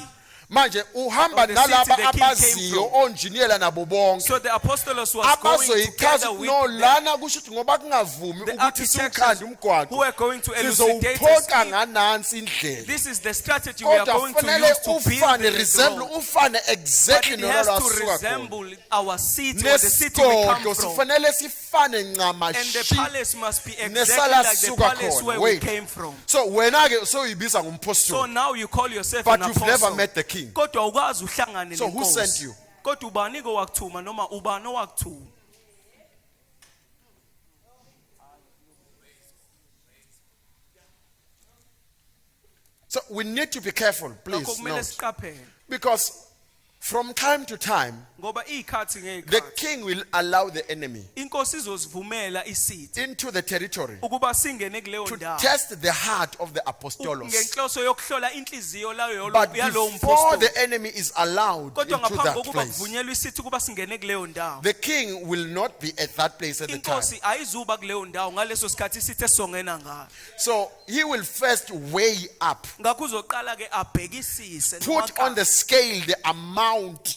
Manje uhamba Of the city nalaba the king came abaziyo from. onjiniyela nabo bonke. So the apostolos was going Abazoyichaza together ukuthi with no the, lana kusho ukuthi ngoba kungavumi the ukuthi architects siwukhande who umgwaqo. were going to elucidate us. Sizowuphoqa nganansi indlela. This is the strategy we are Kodwa going to kufanele use to build ufane this resemble road. ufane But exactly it has nalala to asuka khona. resemble our city or the city we Nesigodlo come from. sifanele sifane And the ncamashi. palace must be exactly Nesala like the suka palace khona. where we Wait. came from. So wena ke soyibiza So ngumpostoli. now you call yourself But an you've never apostle. met the king. Kodwa ukwazi uhlangane So who nenkosi. sent you? Kodwa ubani ke wakuthuma noma ubani owakuthuma? So we need to be careful, Ngakho please kumele note. siqaphele Because from time to time, ngoba ikhathi the ngekhathi king will allow the enemy inkosi izosivumela isithi into the territory ukuba singene kuleyo to ndawo test the heart of the apostolos. ngenhloso yokuhlola inhliziyo layo But yalowo before mpostoli. the enemy is allowed Kodwa into ngaphambi that kokuba place, kuvunyelwe isithi ukuba singene kuleyo ndawo the king will not be at that place at the time. inkosi ayizuba kuleyo ndawo ngaleso sikhathi isithe songena ngayo So he will first weigh up, ngakho uzoqala ke abhekisise put on the scale the amount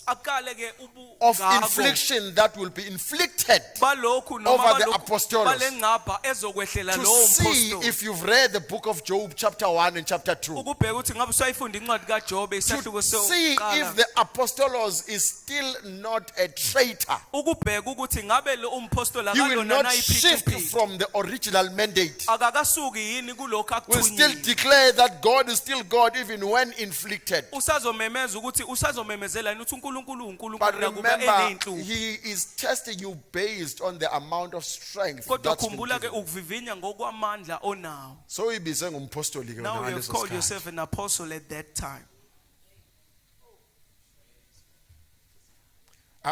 aqale ke of ubungako infliction that will be inflicted balokhu over noma the balokhu apostolos, balengcapha ezokwehlela to lowo see mpostoli if you've read the book of Job chapter 1 and chapter 2. ukubheka ukuthi ngabe usayifunda incwadi kaJobe isahluko To see if sokuqala the apostolos is still not a traitor. ukubheka ukuthi ngabe lo umpostoli He will akayona not shift nayiphithiphithi from the original mandate. akakasuki yini kulokho Will still akuthunyiwe declare that God is still God even when inflicted. usazomemeza ukuthi usazomemezela yini ukuthi uNkulunkulu uNkulunkulu But nakuba remember, eneyinhlungu he is testing you based on the amount of strength kodwa that's been khumbula ke given. ukuvivinya ngokwamandla onawo So ibize ngumpostoli ke now wona you have ngaleso called sikhathi. yourself an apostle at that time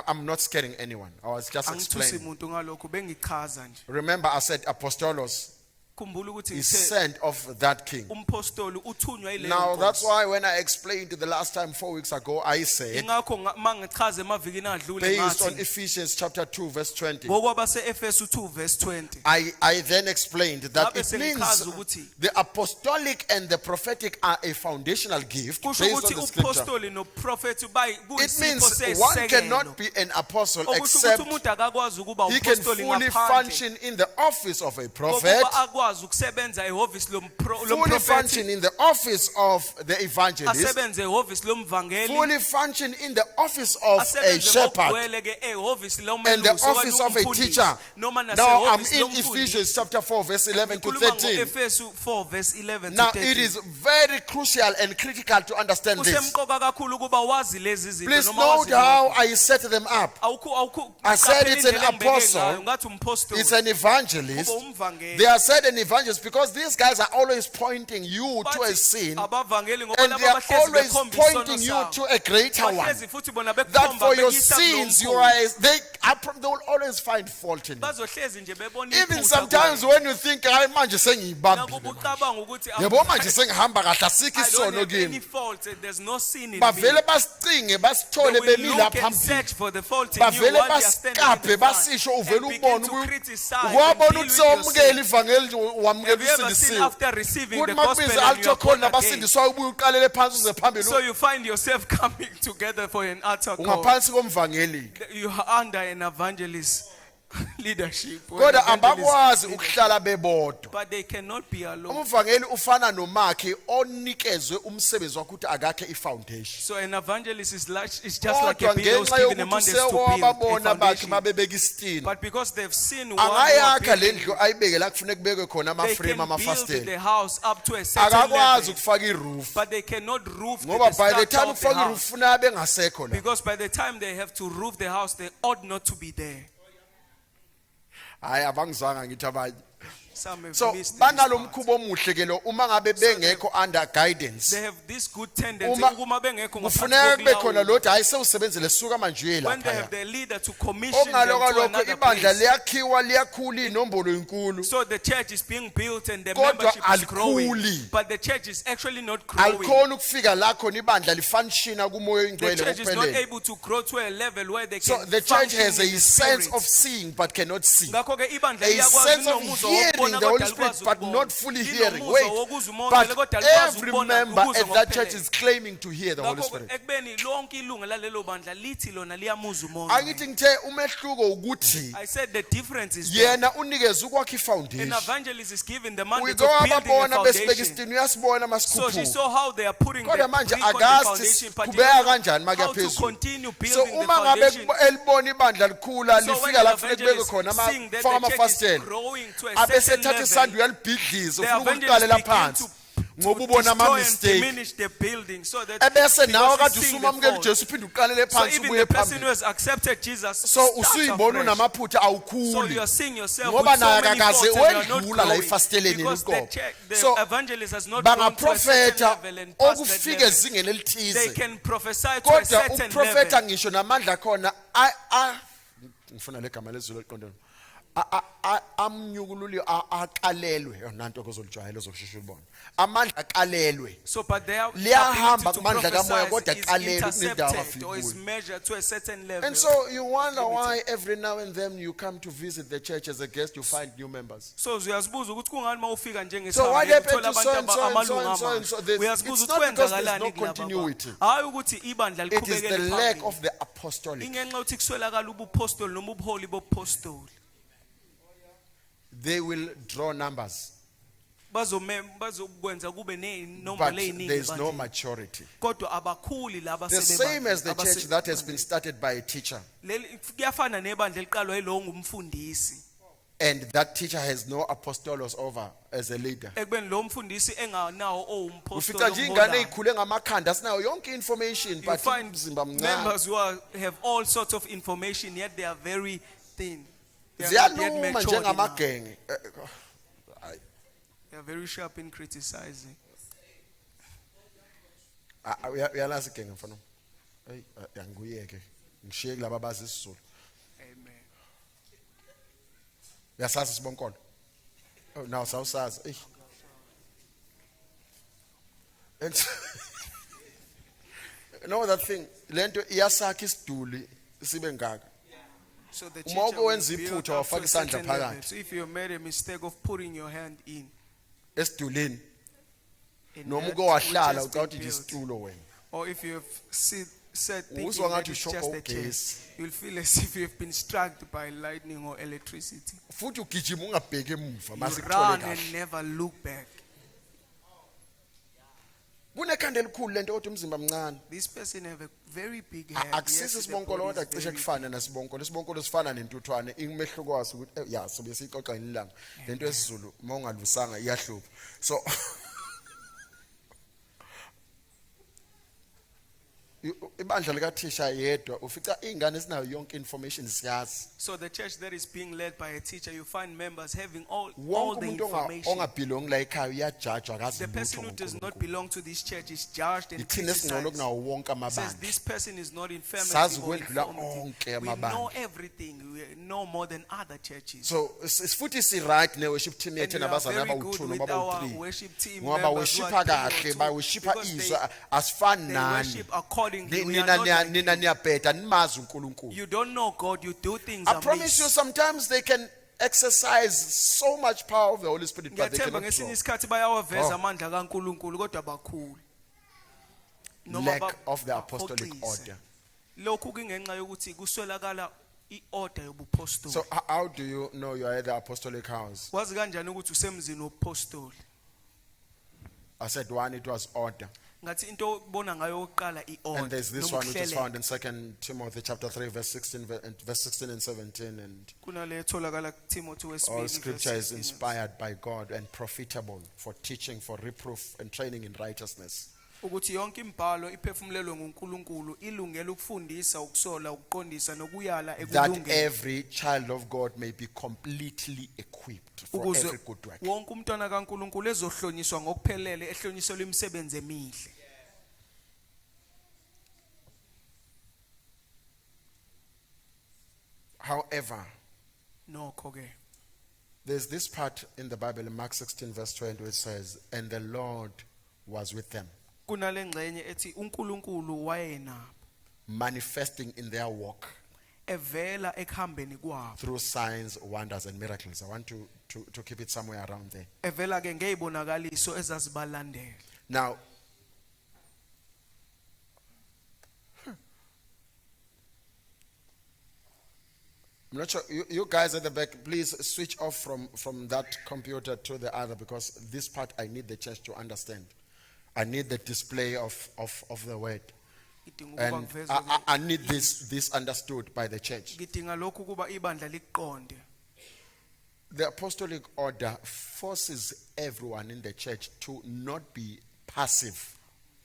I'm not scaring anyone. I was just angithusi explaining. umuntu ngalokho bengichaza nje Remember, I said apostolos khumbula ukuthi is ngithe sent of that king. umpostoli uthunywa yileyo Now that's nkosi why when I explained the last time 4 weeks ago, I said ingakho mangichaza emavikini adlule based on ngathi Ephesians chapter 2 verse 20. ngokwaba se-Efesu 2 verse 20 I then explained that Ngabe it means sengichaza ukuthi the apostolic and the prophetic are a foundational gift kusho based ukuthi on the scripture. upostoli noprofethi It kuyisipho means one sesisekelo cannot be an apostle okusho ukuthi except umuntu akakwazi ukuba he can upostoli fully ngaphandle function in the office of a prophet, kokuba akwazi ukusebenza ehhovisi fully lomprofethi function in the office of the evangelist, asebenze ehhovisi lomvangeli fully function in the office of a asebenze shepherd, ngokugcwele ke ehhovisi and the lomelusi office of a umfundisi teacher. noma Now I'm nasehhovisi in lomfundisi Ephesians chapter 4 verse 11 to Ngikhuluma 13. ngo-Efesu 4 verse 11 Now to it 13 is very crucial and critical to understand this. kusemqoka kakhulu ukuba wazi lezi zinto Please noma note wazi how I set them up. awukho I said qaphela it's an indlela engibeke apostle. ngayo, ngathi umpostoli It's an evangelist. Ube umvangeli. They are said an evangelist because these guys are always pointing you to a Bathi sin, abavangeli ngoba and labo they are bahlezi always bekhomba isono pointing you sabo. to a greater one. Bahlezi futhi bona That bekhomba for your bekuyisa sins, you kulomkhulu. they will always find fault in you. Bazohlezi nje bebona Even iphutha sometimes kuwena. when you think, hayi manje sengiyibambile Nakuba manje. ucabanga ukuthi Yebo manje sengihamba kahle asikho I don't isono have any kimi. fault, there's no sin in me. Bavele basicinge They basithole will bemile look and phambili. search for the fault in you Bavele while they are standing in basikape the front basisho and uvele begin ubone to criticize and ukwabona deal ukuthi with your sewamukela sin. ivangeli Have wamukela you ever seen usindisiwe. after receiving Kuthi the gospel makubiza and you alto are born khona again? basindiswayo ubuye uqalele phansi uze So phambili you find yourself coming together for an altar call. ungaphansi komvangeli. You are under an evangelist leadership. or Kodwa evangelist abakwazi leadership. ukuhlala bebodwa. But they cannot be alone. Umvangeli ufana nomakhe onikezwe umsebenzi wakhe ukuthi akakhe ifoundation. So an evangelist is just like Kodwa a builder who's ngenxa given a yokuthi mandate to build sewababona a bakhe foundation. babebeka isitini. But because they've seen one who are Angayakha building, lendlu ayibeke la kufanele kubekwe khona they amaframe can build amafastela. the house up to a certain Akakwazi level. ukufaka iroof. But they cannot roof the Ngoba by the structure time of the ufaka iroof house. funa bengasekho la. Because by the time they have to roof the house, they ought not to be there. Hayi abangizwanga ngithi abanye. Some have So missed this banalo part. mkhubo omuhle ke lo uma ngabe bengekho under guidance. They have this good tendency. Uma ukuma bengekho ngaphansi kufuneka kube khona kokulawula. loti hayi sewusebenzele suka manje uye When they lapha. have their leader to commission them Okungalokho to lokho another ibandla place. liyakhiwa liyakhula inombolo inkulu. So the church is being built and the Kodwa membership is growing. alikhuli. But the church is actually not growing. Alikhona ukufika la khona ibandla lifunctiona kumoya The ingcwele church is not kuphela. able to grow to a level where they So can the church function has in a the sense spirit. of seeing but cannot see. Ngakho-ke ibandla A liyakwazi sense of linomuzwa hearing wokubona the Holy kodwa Spirit alikwazi but ukubona. not fully hearing. Linomuzwa Wait, wokuzwa umoya but kodwa alikwazi every ukubona member ukuzwa at that church ngokuphelele. is claiming to hear the Holy Ngakho-ke Spirit. ekubeni lonke ilunga lalelo bandla lithi lona liyamuza umoya. Angithi ngithe umehluko ukuthi I said the difference is that yena unikeza ukwakha an ifoundation. evangelist is given the mandate Uyiko of building a ababona besibeka foundation. isitini uyasibona So she masikhuphuka. saw how they are putting the Kodwa manje brick on the akazi foundation, but you kubeka don't know kanjani how makuya to phezulu. continue So building the uma ngabe foundation. elibona ibandla likhula So when lifika the la kufanele kubekwe evangelists khona sing that faka the church is amafastela. growing to a Abese certain thatha isandla level, uyalibhidliza the ufuna evangelists ukuqalela begin phansi. to Ngoba ubona ama destroy and mistake. diminish the building so that Ebese nawe because kade you sing usuma the amukela fault. uJesu uphinde uqalele So phansi even ubuye the person who phambili. has accepted Jesus So starts usuyibona afresh. unamaphutha So awukhuli. you are seeing yourself Ngoba with so naye many akakaze faults and you are not wedlula la growing efasteleni because the eliqobo. church, the So evangelist has not grown to a certain bangaprofetha level and past that okufika level. ezingeni They elithize. can prophesy to a Kodwa certain uprofetha level. ngisho namandla khona ngifuna legama lezulu eliqondene. Amnyukululi aqalelwe nanto kozolujwayela ozokusheshwe ubone. Amandla aqalelwe. So, but their Liyahamba ability to kumandla kamoya, kodwa prophesy is aqalelwe kunindawo intercepted or afika is kuyo. measured to a certain level. And so you wonder why every now and then you come to visit the church as a guest, you find new members. So uyazibuza ukuthi kungani mawufika So what njengesihambeli happened uthola to so abantu and so and so amalunga and so and so? amasha. Uyazibuza It's ukuthi not because there's kwenzakalani no kulaba continuity. bantu. Hayi ukuthi ibandla It is the liqhubekele lack phambili. of the apostolic. Ingenxa yokuthi kuswelakala ubuphostoli noma ubuholi bobupostoli. They will draw numbers, Bazokwenza kube but nenombolo eziningi there's no ebandleni. maturity. Kodwa abakhuli laba The same as the church that has been started by a teacher, kuyafana nebandla eliqalwa yilo ngumfundisi. and that teacher has no apostolos over as a leader. Ekubeni lo mfundisi enganawo Ufica owumpostoli nje ingane omholayo. ezikhule ngamakhanda sinayo yonke information You but find umzimba mncane. members who have all sorts of information yet they are very thin. They are not yet Ziyaluma matured enough. njengamagenge. They are very sharp in criticizing. Uyalazi igenge mfana. Hey, angiyeke. Ngishiye kulabo abazi isiZulu. Amen. Uyasazi sibonkolo? Oh, now sawusazi. Ey. And you know that thing, lento iyasakha isiduli sibe ngaka. So the Uma teacher will wenza build iphutha up to wafaka a isandla certain level. phakathi So if you made a mistake of putting your hand in esidulini noma that uke wahlala which has ucathi been nje built, isitulo wena. or if you have said thinking Uzwa that ngathi it's ushokwa just a chair, ugesi. you'll feel as if you've been struck by lightning or electricity. Futhi ugijima ungabheki emuva You mase kuthole run kahle. and never look back. Kunekhanda elikhulu lento kodwa umzimba mncane. This person have a very big head. Akusisi Yes, the isibonkolo body kodwa is cishe very kufana nasibonkolo. Isibonkolo sifana nentuthwane imehluko waso ukuthi ya sobe sixoxa ngelanga. Lento yesiZulu mawungalusanga iyahlupha. So ibandla likathisha yedwa ufica ingane ezinayo yonke information siyazi. So the church that is being led by a teacher, you find members having all Wonke the umuntu information. ongabelong la ekhaya uyajudgwa akazi The person who does not belong to this church is judged and Ithina esingcono criticized. kunawo wonke Says amabandla. this person is not infirmity Sazi or ukwedlula infirmity. onke We know amabandla. everything. We know more than other churches. So futhi si right ne worship team And yethu we are nabazali very good abawu2 with noma our abawu3. worship team Ngoba members who worshipa are kahle, 3 or 2, bayoshipa because izwa asifani they nani. worship accordingly. We are Nina not like nina niyabheda nimazi uNkulunkulu. you don't know God, you do things I promise you amiss. sometimes they can exercise so much power of the Holy Spirit but they Ngiyathemba cannot ngesinye draw. isikhathi bayawaveza Oh. amandla kaNkulunkulu kodwa bakhulu. Lack of the apostolic bahoxise. order. Lokhu kungenxa yokuthi kuswelakala iorder yobupostoli. So how do you know you are at the apostolic house? Wazi kanjani ukuthi usemzini wobupostoli? I said one, it was order. Ngathi into obona ngayo oqala iorder. And there's this one which is nokuhleleka. found in 2 Timothy chapter 3 verse 16 and 17 and Kunale etholakala kuTimothy all wesibili. scripture is verse 16. inspired by God and profitable for teaching, for reproof and training in righteousness. Ukuthi yonke imibhalo iphefumulelwe nguNkulunkulu ilungele ukufundisa, ukusola, ukuqondisa nokuyala That ekulungeni. every child of God may be completely equipped for Ukuze every good work. wonke umntwana kaNkulunkulu ezohlonyiswa ngokuphelele ehlonyiselwe imisebenzi emihle. However, Nokho ke there's this part in the Bible in Mark 16 verse 20 which says, and the Lord was with them, kunale ngxenye ethi uNkulunkulu wayenabo manifesting in their walk evela ekuhambeni kwabo. through signs, wonders, and miracles. I want to keep it somewhere around there. Evela ke ngezibonakaliso ezazibalandela. Now, I'm not sure. You guys at the back, please switch off from that computer to the other because this part I need the church to understand. I need the display of the word. Ngidinga ukuba And kuvezwe ke- I need this understood by the church. ngidinga lokhu kuba ibandla liqonde. The apostolic order forces everyone in the church to not be passive,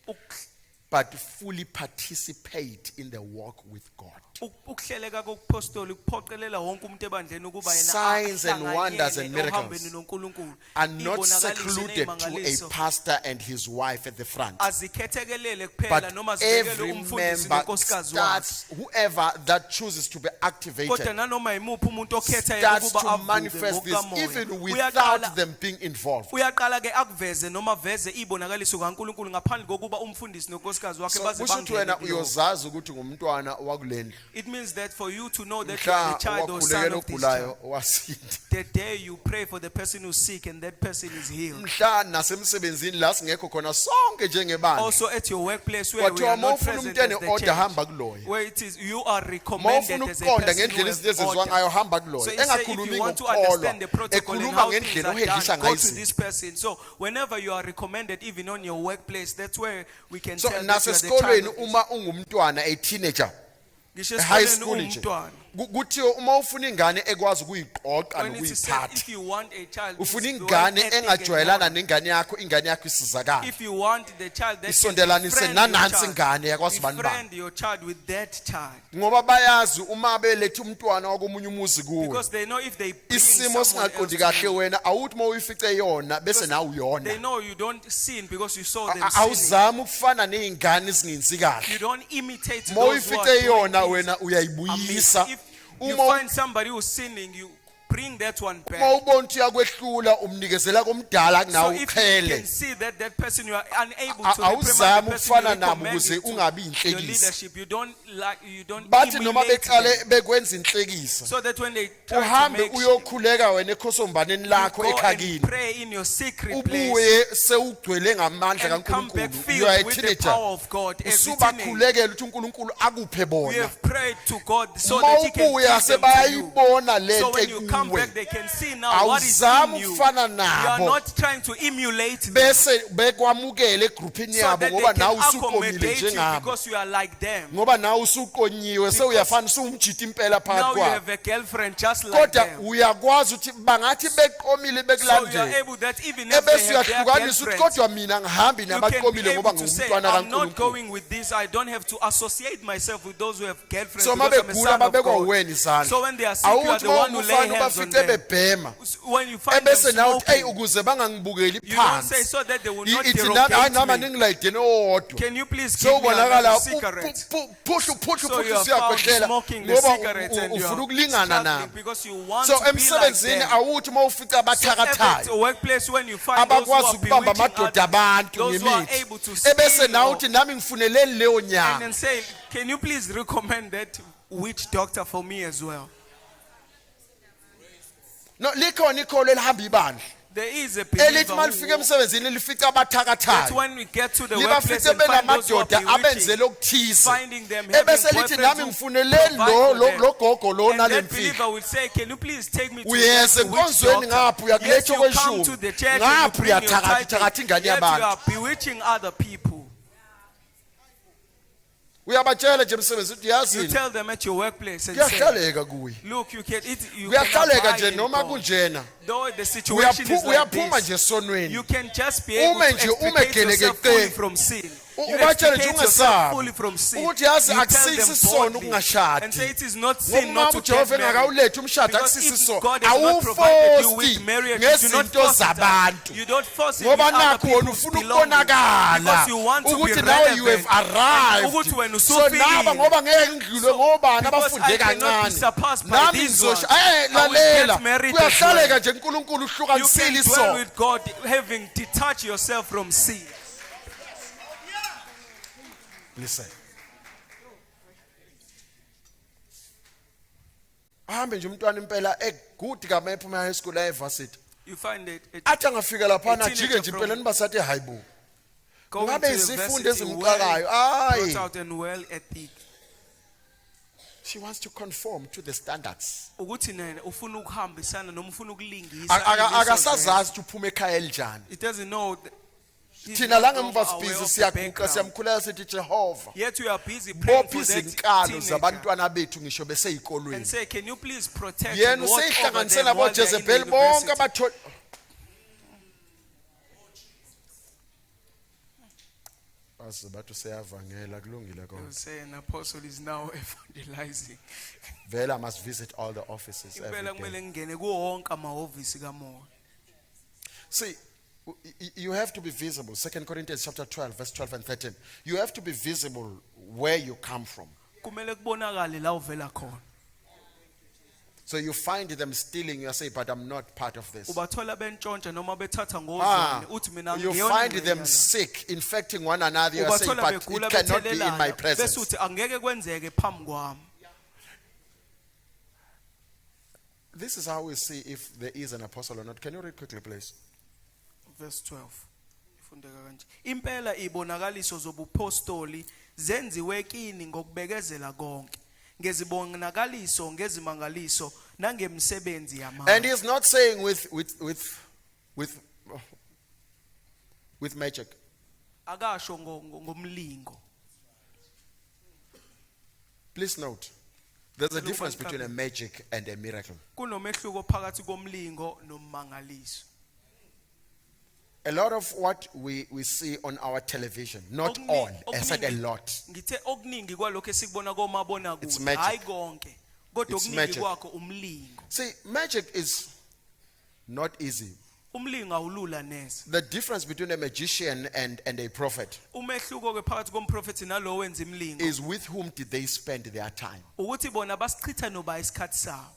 Uk- but fully participate in the walk with God. Ukuhleleka kokupostoli kuphoqelela wonke umuntu ebandleni ukuba yena Signs and ahlanganyele wonders and miracles ohambeni noNkulunkulu. Are not Ibonakaliso secluded to a nezimangaliso pastor and his wife at the front. azikhethekelele kuphela But noma zibekele every umfundisi member nonkosikazi wakhe. starts, whoever that chooses to be Kodwa activated, nanoma yimuphi umuntu okhetha starts ukuba to avuke manifest this ngokukamoya. even without Uyaqala- them being involved. uyaqala ke akuveze noma aveze ibonakaliso kaNkulunkulu ngaphandle kokuba umfundisi nonkosikazi wakhe So baze kusho ukuthi wena bangene kulokho. uyozazi ukuthi ngumntwana wakulendlu. It means that for you to know that you are Mhla the child or son wakhulekela of this ogulayo child, wasinda. the day you pray for the person who's sick and that person is healed. Mhla nasemsebenzini la singekho khona sonke njengebandla. Also at your workplace where we Kwathiwa are not mawufuna present umuntu as the ene-order church, hamba kuloya. where it is you are recommended Mawufuna as a ukuqonda person ngendlela who izinto has ezenziwa ngayo order. hamba So kuloya. he said, if Engakhulumi you want to ngokukholwa, understand the protocol and ekhuluma how things ngendlela are ohedlisha done, go ngayo to izinto. this person. So whenever you are recommended, even on your workplace, that's where we can So tell that you are the child nasesikolweni of this. uma ungumntwana a teenager, Ngisho high esikoleni school nje, uwumntwana. kuthiwa uma ufuna ingane ekwazi ukuyiqoqa When it is said, nokuyiphatha, if you want a child, ufuna means ingane one ethic and engajwayelana moral. nengane yakho, ingane yakho isizakala. If you want the child that Isondelanise can befriend your nanansi child, ingane yakwazi bani bani. befriend your child with that child. Ngoba bayazi uma belethe umntwana wakomunye umuzi kuwe, Because they know if they bring isimo someone else singaqondi to kahle you, wena awuthi uma uyifice yona bese nawe they uyona. know you don't sin because you saw them sinning. Awuzami ukufana nezingane ezingenzi kahle. You don't imitate Uma those who are uyifice doing yona things wena uyayibuyisa. amiss. If you Uma find somebody who's sinning, you bring that one back. ubona ukuthi uyakwehlula umnikezela komdala So kunawe if you uqhele. can see that that person you are unable to reprimand Awuzami the person, you ukufana nabo recommend ukuze it to ungabi your inhlekisa. leadership. You don't Bathi noma emulate beqale them. bekwenza inhlekisa, So that when they try to uhambe make uyokhuleka wena ekhosombaneni lakho go and ekhakini, pray in your secret place ubuye sewugcwele ngamandla and come back kaNkulunkulu. filled You are a with the teenager. power of God. As a teenager, Usubakhulekela ukuthi uNkulunkulu akuphe we bona. have prayed to God so that He can Mawubuya give them to you. sebayibona So lento when you come come back, kuwe they can see now what is in awuzama you. ukufana You are nabo not trying to emulate them bese bekwamukele egrouphini so yabo that they ngoba can nawe usuqomile accommodate you njengabo because you are like them. ngoba nawe usuqonyiwe sewuyafana usumjita impela Now phakathi you kwabo have a girlfriend just like kodwa them. uyakwazi ukuthi bangathi beqomile So you are bekulandela able that even if they ebese have their uyahlukanisa ukuthi girlfriends, kodwa mina ngihambi you can nabaqomile be ngoba able to say, ngumntwana I'm not kaNkulunkulu going with this. I don't have to associate myself with those who have girlfriends so because I'm a mabegula son of babekwa God. wena izandla So when they are sick, you are awuthi the one who lay mawumufana hands on ubafice them. bebhema When you find them ebese nawe uthi eyi smoking, ukuze bangangibukeli you don't say phansi so that they will not ithi hayi derogate nama me. ningilayideni owodwa Can you please give me sewubonakala another cigarette? phushu So you are found siyakhohlela smoking the ngoba cigarette and you ufuna are ukulingana struggling nabo because you want so to be like emsebenzini them. awuthi mawufica So at abathakathayo a workplace when you find those who abakwazi are ukubamba bewitching amadoda others, abantu those who are ngemithi able to ebese steal nawe or- uthi nami ngifuneleni leyo and nyanga then say, can you please recommend that witch doctor for me as well? no likhona ikholo elihamba ibandla There is a elithi believer malifika who, emsebenzini lifica that abathakathayo when we get to the workplace libafice and find those who are benamadoda abenzele bewitching, okuthise finding them having ebese lithi boyfriends nami who ngifuneleni provide for them. lo gogo lo And that nalemfika believer will say, can you please take me to uyese the witch enkonzweni ngaphi doctor? Yes, uyakuletha you come to kweshumi the church and ngaphi you bring your uyathakatha tithing, ingane yet you yabantu are bewitching other people. uyabatshela nje emsebenzi ukuthi You yazini tell them at your workplace and say, kuyahlaleka kuye look, you can eat, you kuyahlaleka can nje abide in noma God. kunjena Though the situation is like uyaphuma nje this, esonweni you can just be able Ume to nje, ume extricate yourself gelekeke. fully from sin. You ubatshele nje extricate yourself ungesabi fully from sin. ukuthi yazi You tell akusisi them isono boldly ukungashadi and say it is not ngoba sin not uma to get uJehova married. engakawulethi umshado Because akusisi if isono God has not provided you with awufosti marriage, you do not ngezinto force it zabantu out. You don't force it with ngoba other nakho wena people's ufuna belongings. ukubonakala Because you want to be ukuthi nawe you have relevant. Ukuthi arrived wena so naba usufikile. ngoba ngeke ngidlule ngobani because abafunde I cannot be kancane surpassed by nami these ngizosho ones. I will lalela get married kuyahlaleka as nje uNkulunkulu You uhlukanisile can dwell isono with God having detached yourself from sin. listen ahambe nje umntwana impela egudi kama ephuma high school evarsity You find it athi angafika lapha A ajike teenager nje from- impela nibasathi hayibo going to ngabe the izifundo university ezimqakayo well hayi brought out and well ethic. she wants to conform to the standards Ukuthi nene ufuna ukuhambisana noma ufuna ukulingisa. in leso akasazazi ukuthi uphuma ekhaya elijani It doesn't know. He's thina not la aware ngemva of sibhizi the siyaguqa background. siyamkhulela sithi Jehova Yet we are busy praying bopha for that izinkalo teenager zabantwana bethu ngisho and beseyikolweni say, can you please protect yena and watch over useyihlanganise them nabo while they are in the Jezebel bonke university? abatholi basi bathu seyavangela kulungile They will konke say an apostle is now evangelizing. vele I must visit all the offices Impela every kumele day ngingene kuwo wonke amahhovisi kamoya. see you have to be visible 2 Corinthians chapter 12 verse 12 and 13 you have to be visible where you come from Kumele kubonakale la uvela khona. so you find them stealing you say but I'm not part of this Ubathola bentshontsha noma bethatha ngozwane uthi mina you ngiyona find them ingxenye. sick infecting one another you say Ubathola but begula it cannot be in my bethelelana bese presence uthi angeke kwenzeke phambi kwami. this is how we see if there is an apostle or not can you read quickly please Verse 12. Ifundeka kanje. Impela ibonakaliso zobupostoli zenziwe kini ngokubekezela konke. Ngezibonakaliso ngezimangaliso nangemsebenzi yamandla. and he's not saying with magic Akasho ngomlingo. please note there's a difference between a magic and a miracle Kunomehluko phakathi komlingo nomangaliso. a lot of what we see on our television not all I said a lot Ngithe okuningi kwalokho esikubona komabona It's kude magic. hayi konke. Kodwa It's okuningi magic. kwakho umlingo. see magic is not easy Umlingo awulula neze. the difference between a magician and a prophet Umehluko ke phakathi komprofeti nalo wenza imlingo is with whom did they spend their time ukuthi bona basichitha noba isikhathi sabo.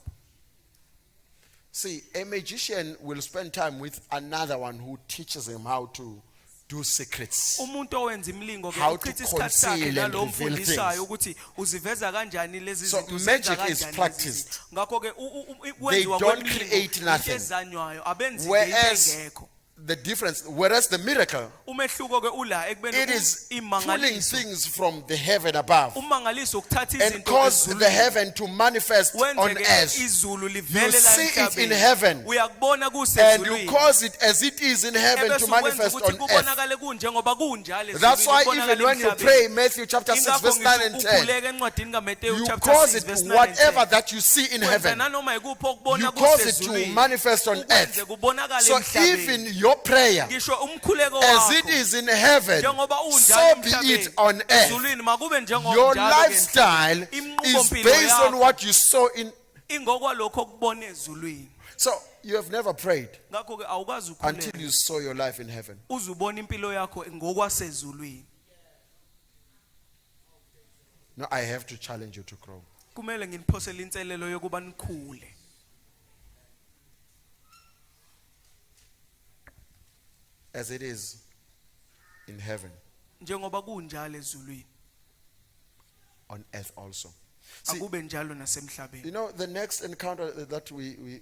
see a magician will spend time with another one who teaches him how to do secrets Umuntu owenza imlingo ke How to uchitha isikhathi sakhe conceal and nalo reveal mfundisayo things. ukuthi uziveza kanjani lezi So zinto magic uzenza is kanjani practiced. lezi zinto. Ngakho ke They wenziwa don't kwemlingo create nothing. into ezanywayo abenzi into Whereas engekho. the difference. Whereas the miracle, umehluko ke ula ekubeni it is pulling imangaliso things from the heaven above umangaliso ukuthatha and izinto cause the ezulwini heaven to manifest on wenze ke earth. izulu You livele la see it in emhlabeni heaven uyakubona and you kusezulwini cause it as it is in heaven ebese to ukwenza manifest ukuthi on earth. kubonakale kunjengoba kunjalo That's why ezulwini, even kubonakale when you emhlabeni. pray Matthew chapter 6 Ingakho verse 9 and ngisho 10, ukhuleka encwadini kaMateyu you chapter cause 6 it verse to 9 and 10. whatever that you see in Wenza heaven, nanoma yikuphi you okubona cause it to kusezulwini manifest on ukwenze earth. kubonakale So emhlabeni. even your prayer, Ngisho umkhuleko as it wakho is in heaven, njengoba so unjalo be it emhlabeni on earth. ezulwini makube njengoba Your njalo lifestyle is based on what you saw in. ingokwalokho okubona ezulwini. So you have never prayed Ngakho ke awukazi until ukhuleka you saw your life in heaven. uzubona impilo yakho ngokwasezulwini. No, I have to challenge you to grow. Kumele nginiphosele inselelo yokuba nikhule. As it is in heaven, Njengoba kunjalo ezulwini on earth also. See, akube njalo nasemhlabeni. you know, the next encounter that we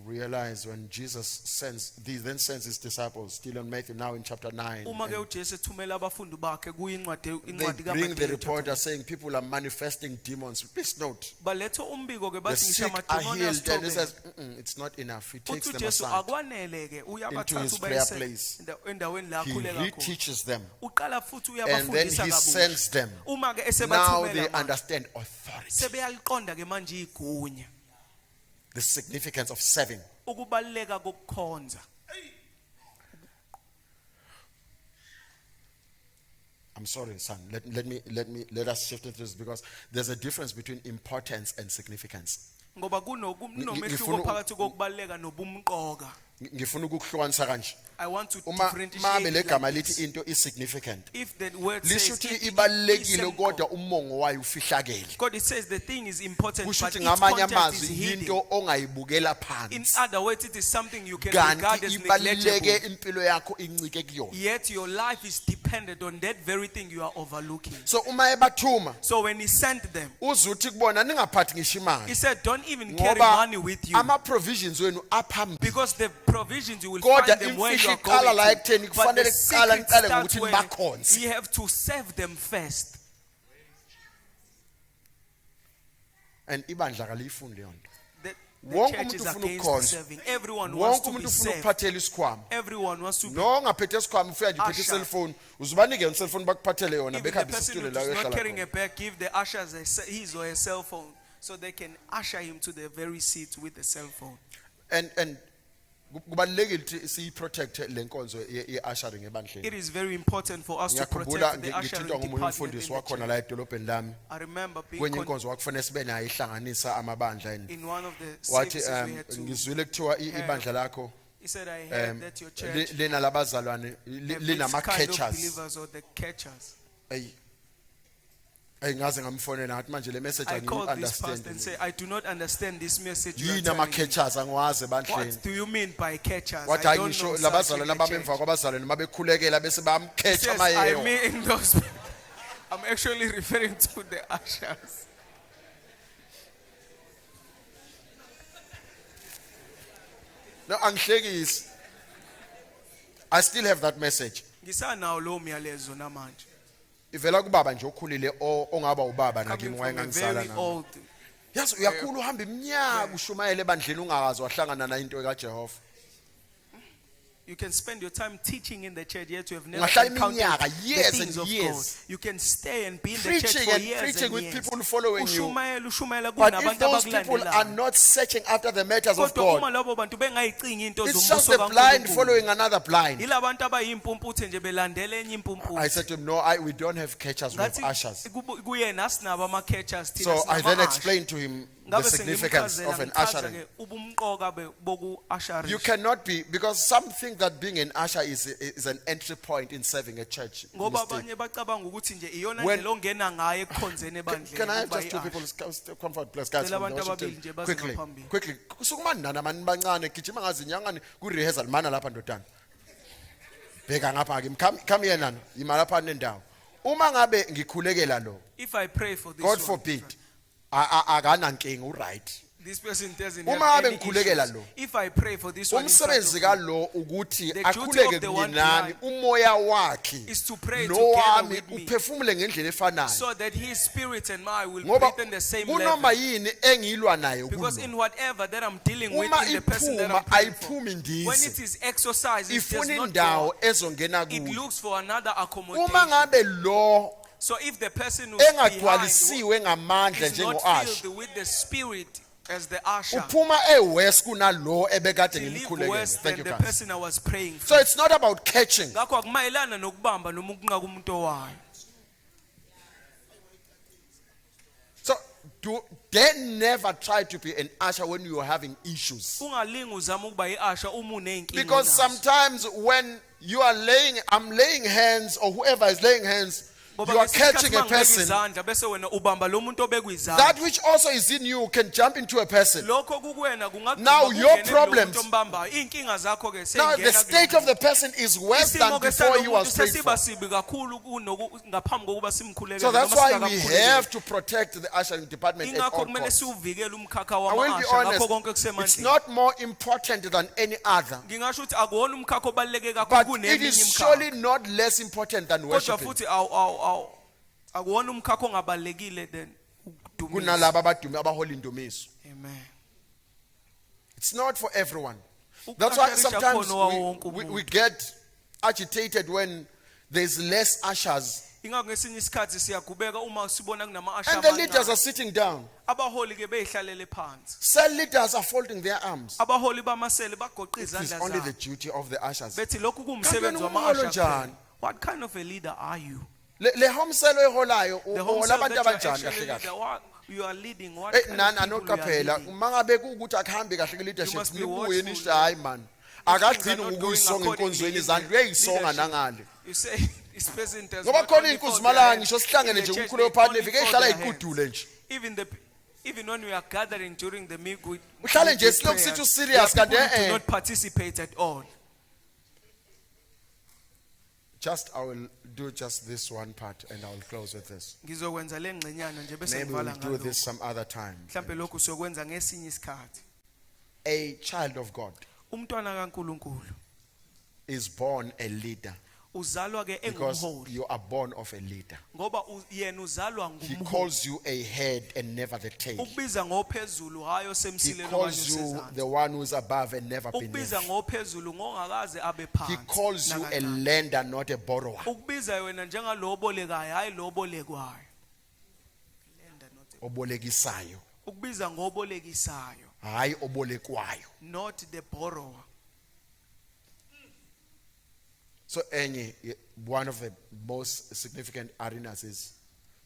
realize when Jesus then sends his disciples, still on Matthew, now in chapter 9. Uma ke and uJesu ethumela abafundi bakhe kuyincwadi they bring the reporter saying people are manifesting demons. Please note, baletho umbiko ke the bathi sick ngisho are amadimoni healed, and he asithobe. says, it's not enough. He takes Uthi them uJesu aside. akwanele ke uyabathatha his prayer ubayise place. endaweni la He akhuleka khona. reteaches them. Uqala futhi And then uyabafundisa he kabusha. sends them. Uma ke Now esebathumela they manje, understand authority, sebeyaliqonda ke manje igunya the significance of serving. ukubaleka kokukhonza. I'm sorry, son. Let us shift into this because there's a difference between importance and significance. Ngoba kunomehluko ngifuna- phakathi kokubaleka nobumqoka. Ngifuna ukukuhlukanisa kanje. I want to Uma differentiate le like gama this. lithi into is significant. If the word Lisho says ukuthi it is ibalekile semqoka. kodwa umongo wayo ufihlakele. God, it says the thing is important, Kusho but ukuthi its ngamanye content is amazwi hidden. into ongayibukela In phansi. other words, it is something you can regard Kanti as ibaluleke negligible. impilo yakho incike kuyona. Yet your life is dependent on that very thing you are overlooking. So uma ebathuma So when he sent them, uzuthi kubona ningaphathi ngisho he imali. said, don't even carry Ngoba money with you. ama provisions wenu aphambili. Because the provisions you will Kodwa find them where you imfihlo are iqala going la to. ekutheni But kufanele the kuqala secret niqale starts ngokuthi when nibakhonze. you have to serve them first. And ibandla kaliyifundi leyo nto. The Wonke church umuntu is ufuna against ukukhonza. serving. Everyone wants Wonke to be umuntu ufuna served. ukuphathela isikhwama. Everyone wants to be. No ngaphethe isikhwama ufika nje uphethe Usher. iselfone uzubanike iselfone bakuphathele yona Even the bekhambisa person isitulo who la is not ehlala carrying khona. a bag, give the ushers his or her cell phone so they can usher him to the very seat with the cell phone. And kubalulekile ukuthi siyiprotect le nkonzo ye-ushering It ebandleni. is very important for us to Ngiyakhumbula protect the ushering ngithintwa ngomunye department umfundisi in the wakhona church. la edolobheni lami. I remember being Kwenye inkonzo wakufanele sibe nayo ihlanganisa amabandla and in one of the wathi services we had to. ngizwile kuthiwa ibandla lakho He said, I heard that your church lina labazalwane have linama this kind of catchers. believers or the catchers. Ngaze ngamfonela ngathi manje le message I called this pastor and understand. said, I do not understand this message. You are Yini ama telling me. catchers angiwazi ebandleni. What do you mean by catchers? Wathi I hayi don't ngisho know such in labazalwane the ababemva church. kwabazalwane mabekhulekela bese He bayamkhetha says, I amayeyo. mean those. I'm actually referring to the ushers. No angihlekisi. I still have that message. Ngisanawo lo myalezo namanje. Ivela kubaba nje okhulile ongaba ubaba Coming nakimi from a wayengangisala very nami. old. Yazi uyakhula uhamba iminyaka ushumayela ebandleni ungakazi wahlangana na into kaJehova. You can spend your time teaching in the church, yet you have never Ungahlala encountered iminyaka, the years things and of years. God. You can stay and be in the church Preaching for and years preaching and with years. people following you. Ushumayela But kunabantu if those people are abakulandelayo. not searching after the matters of Kodwa God, uma labo bantu bengayicingi into it's just zombuso a blind kaNkulunkulu. following another blind. Yilabantu abayimpumputhe nje belandela enye I impumputhe. said to him, no, we don't have catchers, we have Ngathi ushers. kuyena asinabo ama-catchers thina So I then sinama-usher. explained to him the Ngabe significance sengimchazela, of an ngichaza ushering. ke ubumqoka boku-usherisha. You cannot be, because some think that being an usher is an entry point in serving a church. Ngoba Mistake. abanye bacabanga ukuthi nje iyona When- ndlela ongena ngayo ekukhonzeni ebandleni. Can I have ukuba just two i-usher. people come forward, please, guys? Cela from abantu Washington. ababili nje baze Quickly, ngaphambili. quickly. Kusukumana mani bancane gijima ngazinyangani ku-rehearsal mana lapha ndodana. Bheka ngapha ke come here nana yima lapha nendawo. Uma ngabe ngikhulekela lo, If I pray for this God one, forbid, akanankinga, right? this person doesn't Uma have ngabe any ngikhulekela issues. lo, If I pray for this one in front umsebenzi of ka you, lo ukuthi The duty akhuleke of the one kunami umoya wakhe is to pray together nowami with me, uphefumule ngendlela efanayo so that his spirit and mine will ngoba breathe in the same kunoma level. yini engilwa nayo Because kulo in whatever that I'm dealing with uma in the person that iphuma I'm praying for, ayiphumi when ndize it is exercise, it does ifuna not indawo go. ezongena It kuyo looks for another uma accommodation. ngabe lo So if the person who's behind engagcwalisiwe ngamandla is not njengo-asha filled with the spirit as the usher, uphuma ewest kunalo ebekade to live ngimkhulekele. worse Thank than you the guys. person I was praying for. So it's not about catching. Ngakho akumayelana nokubamba noma ukunqa kumuntu owayo. So they never try to be an usher when you are having issues. Ungalingi uzama ukuba i-usher uma uneyinkinga. Because sometimes when you are I'm laying hands, or whoever is laying hands, you are catching a person. Izandla bese wena ubamba lo muntu obekwe izandla. That which also is in you can jump into a person. Lokho kukwena kungagcina Now your kungene lo problems- muntu ombambayo. Inkinga zakho ke Now the sengena state of the person is worse than isimo ke before he was salomuntu prayed for. sesiba sibi kakhulu ngaphambi kokuba simkhulekele. So that's noma why we singakamkhulekeli. have to protect the ushering department at Ingakho all kumele costs. siuvikele umkhakha I will be wama-usher ngakho konke honest, it's kusemandleni. not more important than any other, Ngingasho ukuthi akuwona umkhakha obaluleke kakhulu but it kuneminye is imkhakha. surely not less important than Kodwa worshiping. futhi akuwona umkhakha ongabalulekile than ukudumisa. Kunalaba abadume abahola indumiso. Amen. It's not for everyone. That's why Ukusharisha sometimes khona wawonke we umuntu. get agitated when there's less ushers Ingakho ngesinye isikhathi siyagubeka uma sibona kunama-usher and the leaders abancane. are sitting down. Abaholi ke beyihlalele phansi. Cell leaders are folding their arms. Abaholi bamasele bagoqa It is izandla only the zabo. duty of the ushers. Bethi lokhu Kanti kuwumsebenzi wena wama-usher umholo kuphela. njani? What kind of a leader are you? Le home cell eholayo The home uhola cell abantu that you are abanjani actually kahle kahle. leader, what you are leading, what Eh kind nani of people you are anoqaphela leading? mangabe ukuthi akuhambi kahle ke You leadership must be nibuye watchful. nisho hayi man If things are akagcini not ngokuyisonga going accordingly enkonzweni in izandla the uyayisonga leadership, nangale You say this person does ngoba not khona only fold inkuzimala their ngisho hands, sihlangene in the nje church, umkhulu they wophathi only nifike fold ihlala their igudule hands. nje Even when we are gathering during the midweek uhlale nje prayers, silokhu sithi there serious are kanti people who do not participate at all. just I will do just this one part and I will close with this. Ngizokwenza le ngcenyana nje bese Maybe we'll ngivala do this ngalokho. some other time. Mhlambe lokhu sokwenza ngesinye isikhathi. A child of God Umntwana kaNkuluNkulu is born a leader uzalwa ke because engumholi you are born of a leader. ngoba yena uzalwa He ngumholi. calls you a head and never the tail. Ukubiza ngophezulu hayo He semsilelo calls you kanye the one who is above and never ukubiza beneath. ngophezulu ngongakaze abe He phansi. calls you a nakancane. lender, not a borrower. Ukubiza wena njengalo obolekayo hayi lo obolekwayo. Lender not a- Obolekisayo, Ukubiza ngobolekisayo, hayi obolekwayo. not the borrower. So one of the most significant arenas is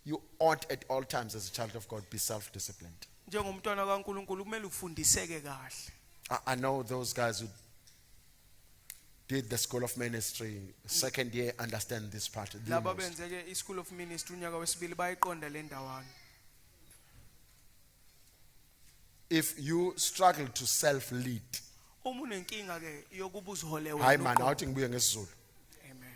you ought at all times as a child of God be self-disciplined. Njengomntwana kaNkuluNkulu kumele ufundiseke kahle. I know those guys who did the school of ministry second year understand this part. the Laba most. benzeke iSchool of Ministry unyaka wesibili bayiqonda le ndawana. If you struggle to self-lead, Uma unenkinga ke yokuba uzihole hayi wena. man, uqobo. awuthi ngibuye ngesizulu. Amen.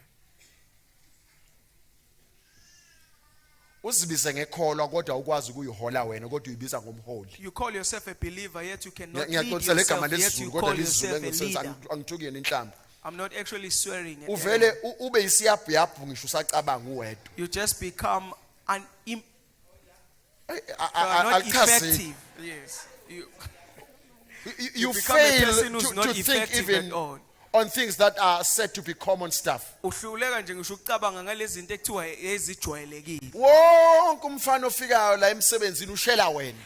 Uzibise ngekholwa kodwa ukwazi ukuyihola wena kodwa uyibiza ngomholi. You call yourself a believer yet you cannot lead Ngiyaxoxela igama yourself yet you lesizulu kodwa call lesizulu yourself a engilithetha leader. angithuki yena inhlamba. I'm not actually swearing at Uvele anyone. ube isiyabhu yabhu ngisho usacabanga uwedwa. You just become you I- are not Alichazi. effective. Yes. You become a fail person who's to not think effective even at all. on things that are said to be common stuff. Uhluleka nje ngisho ukucabanga ngalezi zinto ekuthiwa ezijwayelekile. Wonke umfana ofikayo la emsebenzini ushela wena.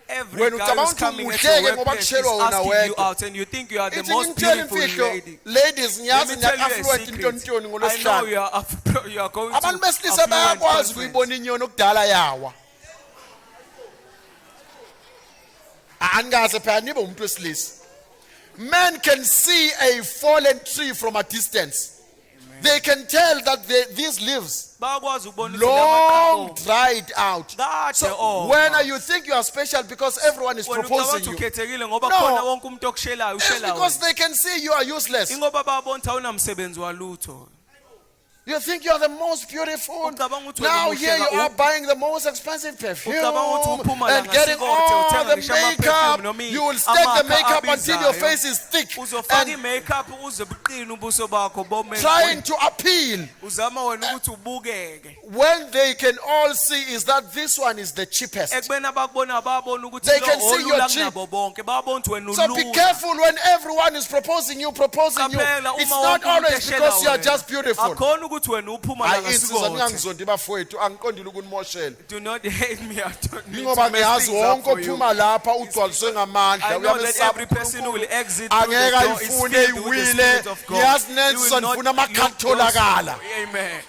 Every Wena guy ucabanga who's ukuthi coming at umuhleke your ngoba workplace is kushelwa wena asking you wedwa. out and you think you are the Ithi most ngimtshela beautiful imfihlo, lady. ladies Let ngiyazi me tell you a ngiya-affluent secret. intontoni I know ngolwesihlanu. you are going to Abantu besilisa affluent bayakwazi conference. ukuyibona inyoni okudala yawa. Angaze phela nibe umuntu wesilisa. Men can see a fallen tree from a distance. They can tell that these leaves Bayakwazi ukubona ukuthi long lamaqhawe dried out. Kade So oma. when you think you are special because everyone is wena ucabanga proposing ukuthi you, ukhethekile ngoba No. khona wonke umuntu okushelayo it's ushela because wena. they can see you are useless. Ingoba babona ukuthi awunamsebenzi walutho. You think you're the most beautiful. Ucabanga ukuthi Now wena here you muhle are buying the most expensive perfume Ucabanga ukuthi uphuma la and getting ngasikothe, all uthenga the ngisho ama-perfume makeup. noma You will stake the amakha makeup until your abizayo. face is thick Uzofaka and i-makeup uze buqine ubuso bakho bome. trying to appeal Uzama wena ukuthi ubukeke. when they can all see is that this one is the cheapest. Ekubeni abakubona babona ukuthi They lo can see olula you're cheap. kunabo bonke babona ukuthi wena So be ulula. careful when everyone is proposing you. Qaphela It's uma not wonke umuntu always eshela because you are wena. just beautiful. Akhona ukuthi wena uphuma la Hayi insizwa ngasikothe. ningangizondi bafowethu angiqondile ukunimoshela. Do not hate me. I don't need Ngoba to mess ngiyazi things up wonke for you. ophuma lapha ugcwaliswe ngamandla I know that uyabesaba every person will exit through the angeke door is ayifune filled with the iwile Spirit of God. ngiyazi You nensi will not ndifuna look amakhadi those- tholakala Amen.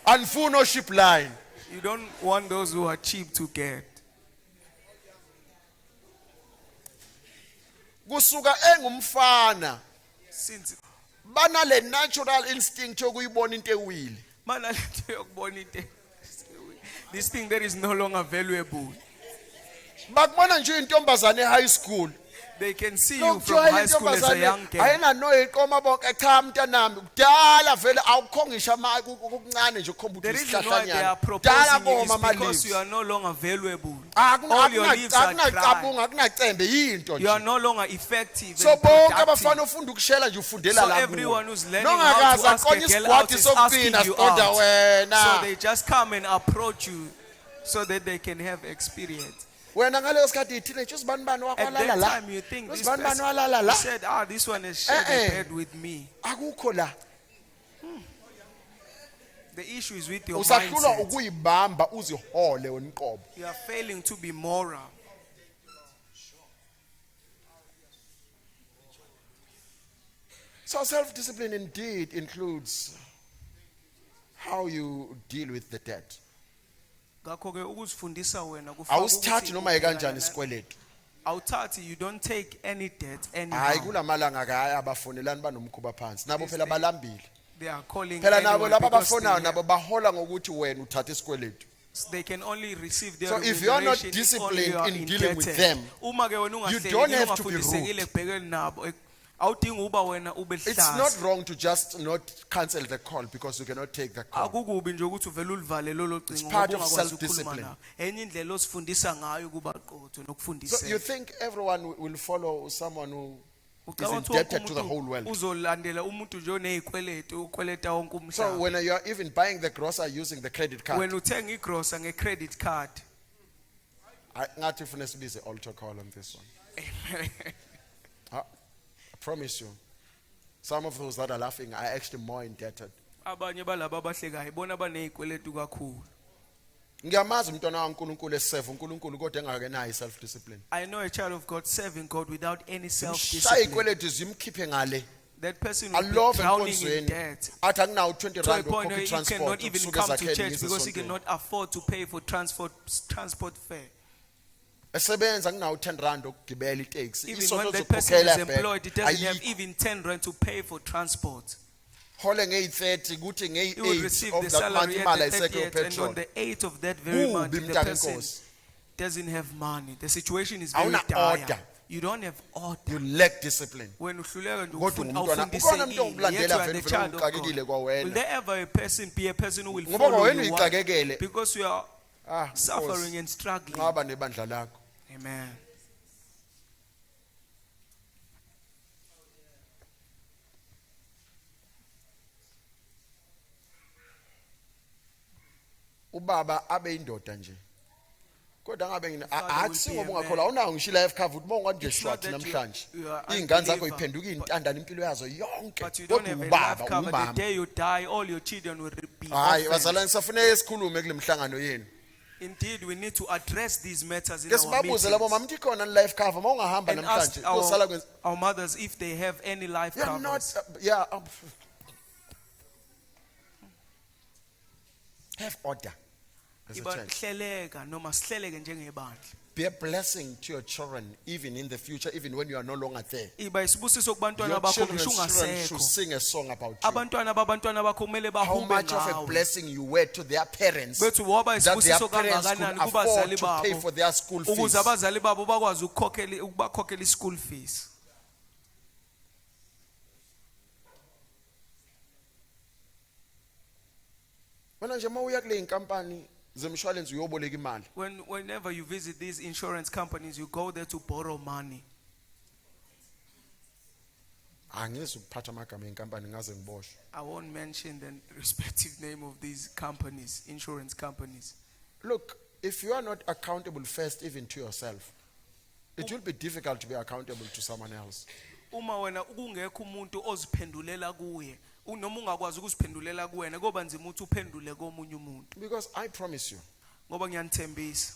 andifuni oship line. You don't want those who are cheap to get. Kusuka engumfana Since banale natural instinct yokuyibona into ewile. mana lento yokubona into this thing that is no longer valuable. Bakubona nje intombazane high school. They can see you from high school as a young girl. ayinano iqoma bonke cha mntanami kudala vele awukho ngisho okuncane nje ukhomba The ukuthi reason why they are isihlahlanyana proposing dala you koma is because you amalives are no longer valuable. All your leaves are dry. akunacabunga akunacembe yinto You are nje. no longer effective So and bonke productive. abafana ufunda ukushela nje ufundela So la everyone kuwo. who's learning how Nongakazi to ask a aqonye girl out isigwadi is asking sokugcina you siqonda out. So wena. they just come and approach you so that they can have experience. Wena ngaleyo sikhathi ithile usibani bani At wakwalala that la. time you think this Usibani bani person walala you la. said, this one has shared a bed with me. Akukho la. The issue is with your Usahlulwa mindset. ukuyibamba uzihole wena inqobo. You are failing to be moral. So self-discipline indeed includes how you deal with the debt. Ngakho-ke ukuzifundisa wena kufaka Awusithathi ukuthi noma ikanjani isikweletu. awuthathi, you don't take any debt Hayi anyhow. kulamalanga hayi abafonelani banomkhuba phansi. Nabo phela balambile. They are calling Phela nabo anyone laba because abafonayo they, nabo bahola ngokuthi wena uthatha isikweletu. they can only receive their So if you are not remuneration if only disciplined you are in dealing with indebted. them, Uma-ke wena you don't have to be ungafundisekile ekubhekeni nabo, awudingi uba wena ube It's hlazi. not wrong to just not cancel the call because you cannot take the call. Akukubi nje ukuthi uvele ulivale lolo It's cingo part ngoba of ungakwazi ukukhuluma self-discipline. nawo. Enye indlela osifundisa ngayo kuba qotho So you nokufundiseka. think everyone will follow someone who is Ucabanga ukuthi wonke indebted to the whole umuntu world? uzolandela umuntu nje onezikweletu ukweleta wonke So umhlaba. when you are even buying the grocery using the credit card, Wena uthenga igrosa nge-credit card. ngathi ufuna sibize altar call on this one. I promise you, some of those that are laughing are actually more indebted. Abanye balabo abahlekayo bona banezikweletu kakhulu. Ngiyamazi umntwana kaNkulunkulu eseve uNkulunkulu kodwa engakenayo self discipline. I know a child of God serving God without any Shaya self-discipline. ikweletu zimkhiphe ngale. That person will be Alove drowning in enkonzweni. debt. Athi akunawo 20 To a rand point where okhokha he transport cannot even ukusuka come to ezakheni church because he ngesontweni. cannot afford to pay for transport fare. Esebenza kunawo 10 rand okugibela itaxi. Even Isonto when that person is uzokhokhela employed, he doesn't have ayikho. even 10 rand to pay for transport. Hole ngey30 kuthi He will ngey8 receive of the that month salary imali at the ayisekho 30th, and petrol. on the 8th of that very month, Kubi the mntaka person inkosi. doesn't have money. The situation is very Awuna dire. order. You don't have order. You lack discipline. When uhluleka nje Kodwa ukufunda umntwana ukhona umuntu awufundisekile, yet onkulandela you are the vele child of uxakekile God. kwawena. Will there ever be a person who will Ngoba follow wena you? Why? uyixakekele. Because you are Ah, suffering and struggling. ngaba nebandla lakho. Amen. Ubaba abe indoda nje. Kodwa ngabe Father athi will singoba be a ungakholwa man. awunawo ngisho life cover uthi monga nje It's not short that namhlanje. you are Izingane zakho unbeliever, iphenduka izintandane impilo yazo yonke. But you don't Kodwa have a life ubaba cover. The umama. day you die, all your children will be Hayi orphans. bazalwane safuneka sikhulume kule mhlangano yenu. Indeed, we need to address these matters in Ke our sibabuze labo meetings. mama mthi khona life cover mawungahamba And ask namhlanje uzosala kwenza. our mothers if they have any life You're not covers. have order as a Iba church. hleleka noma sihleleke njengebandla. Be a blessing to your children even in the future even when you are no longer there. Iba isibusiso kubantwana Your bakho children ngisho should ungasekho. sing a song about you. Abantwana babantwana bakho kumele How bahume much of a ngawe. blessing you were to their parents Bethu waba that their isibusiso parents could kangakanani afford kubazali to pay babo for their school fees. ukuze abazali babo bakwazi ukubakhokhela school fees. Manje mawuya kule inkampani zemshwalense uyoboleka imali. Whenever you visit these insurance companies, you go there to borrow money. Angizukuphatha amagama enkampani ngaze ngiboshwe. I won't mention the respective name of these companies, insurance companies. Look, if you are not accountable first even to yourself, it will be difficult to be accountable to someone else. Uma wena kungekho umuntu oziphendulela kuye, noma ungakwazi ukuziphendulela kuwena, koba nzima ukuthi uphendule komunye umuntu. Because I promise you, Ngoba ngiyanithembisa,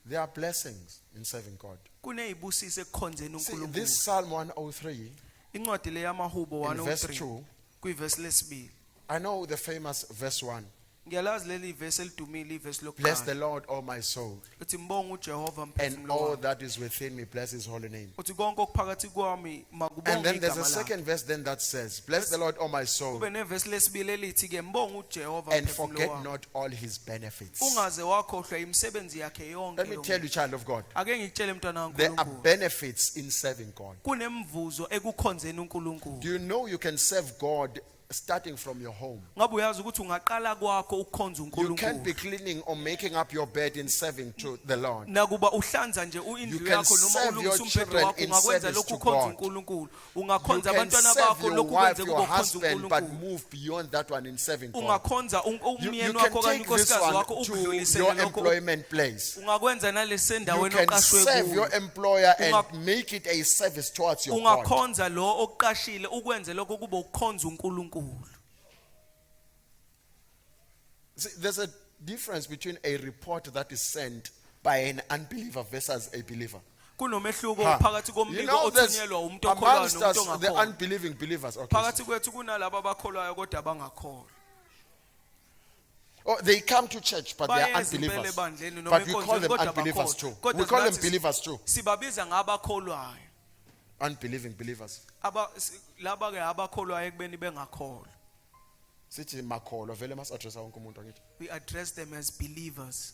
there are blessings in serving God. kunezibusiso ekukhonzeni See, uNkulunkulu. this Psalm 103, Incwadi le yamaHubo in verse 103 2, kuyivesi lesibili. I know the famous verse 1. Ngiyalazi leli ivesi elidumile ivesi Bless the lokuqala. Lord, O my soul, Uthi mbonga uJehova and mphefumulo all wami. that is within me, bless his holy name. Uthi konke okuphakathi kwami And makubonge then there's a igama lakhe. second verse then that says, bless the Lord, O my soul, Kube nevesi lesibili elithi ke mbonga uJehova and mphefumulo forget wami. not all his benefits. Ungaze wakhohlwa imisebenzi yakhe yonke. Let me tell you, child of God, Ake ngitshele mntwana there are kaNkulunkulu. benefits in serving God. Kunemvuzo ekukhonzeni uNkulunkulu. Do you know you can serve God starting from your home? Ngabe uyazi ukuthi ungaqala kwakho ukukhonza You can't be uNkulunkulu. cleaning or making up your bed in serving to the Lord. Nakuba uhlanza nje You indlu can yakho noma serve your ulungisa umbhedo children wakho in ungakwenza service lokhu to ukhonza God. uNkulunkulu. You Ungakhonza can abantwana serve bakho your lokhu wife, kwenze your kube ukhonza husband, but uNkulunkulu. move beyond that one in serving God. Ungakhonza You umyeni can wakho kanye take this unkosikazi wakho one to ukudlulisele your lokho. employment place. Ungakwenza nalesi You endaweni can oqashwe serve your kuyo. employer Unga- and make it a service towards your God. Ungakhonza lo oqashile ukwenze lokho kube ukukhonza uNkulunkulu. See, there's a difference between a report that is sent by an unbeliever versus a believer. Kunomehluko Ha. phakathi You kombiko know, there's othunyelwa umuntu okholwayo amongst nomuntu us, the ongakholwa. unbelieving believers. Okay. Phakathi kwethu kunalabo abakholwayo kodwa abangakholwa. Oh, they come to church, but they are Bayeza impela unbelievers. ebandleni noma But we call enkonzweni them kodwa unbelievers abakholwa. too. Kodwa We call them nathi believers too. sibabiza ngabakholwayo. Unbelieving believers. Laba ke abakholwayo ekubeni bengakholwa. Sithi makholwa vele mas address wonke umuntu angithi. We address them as believers.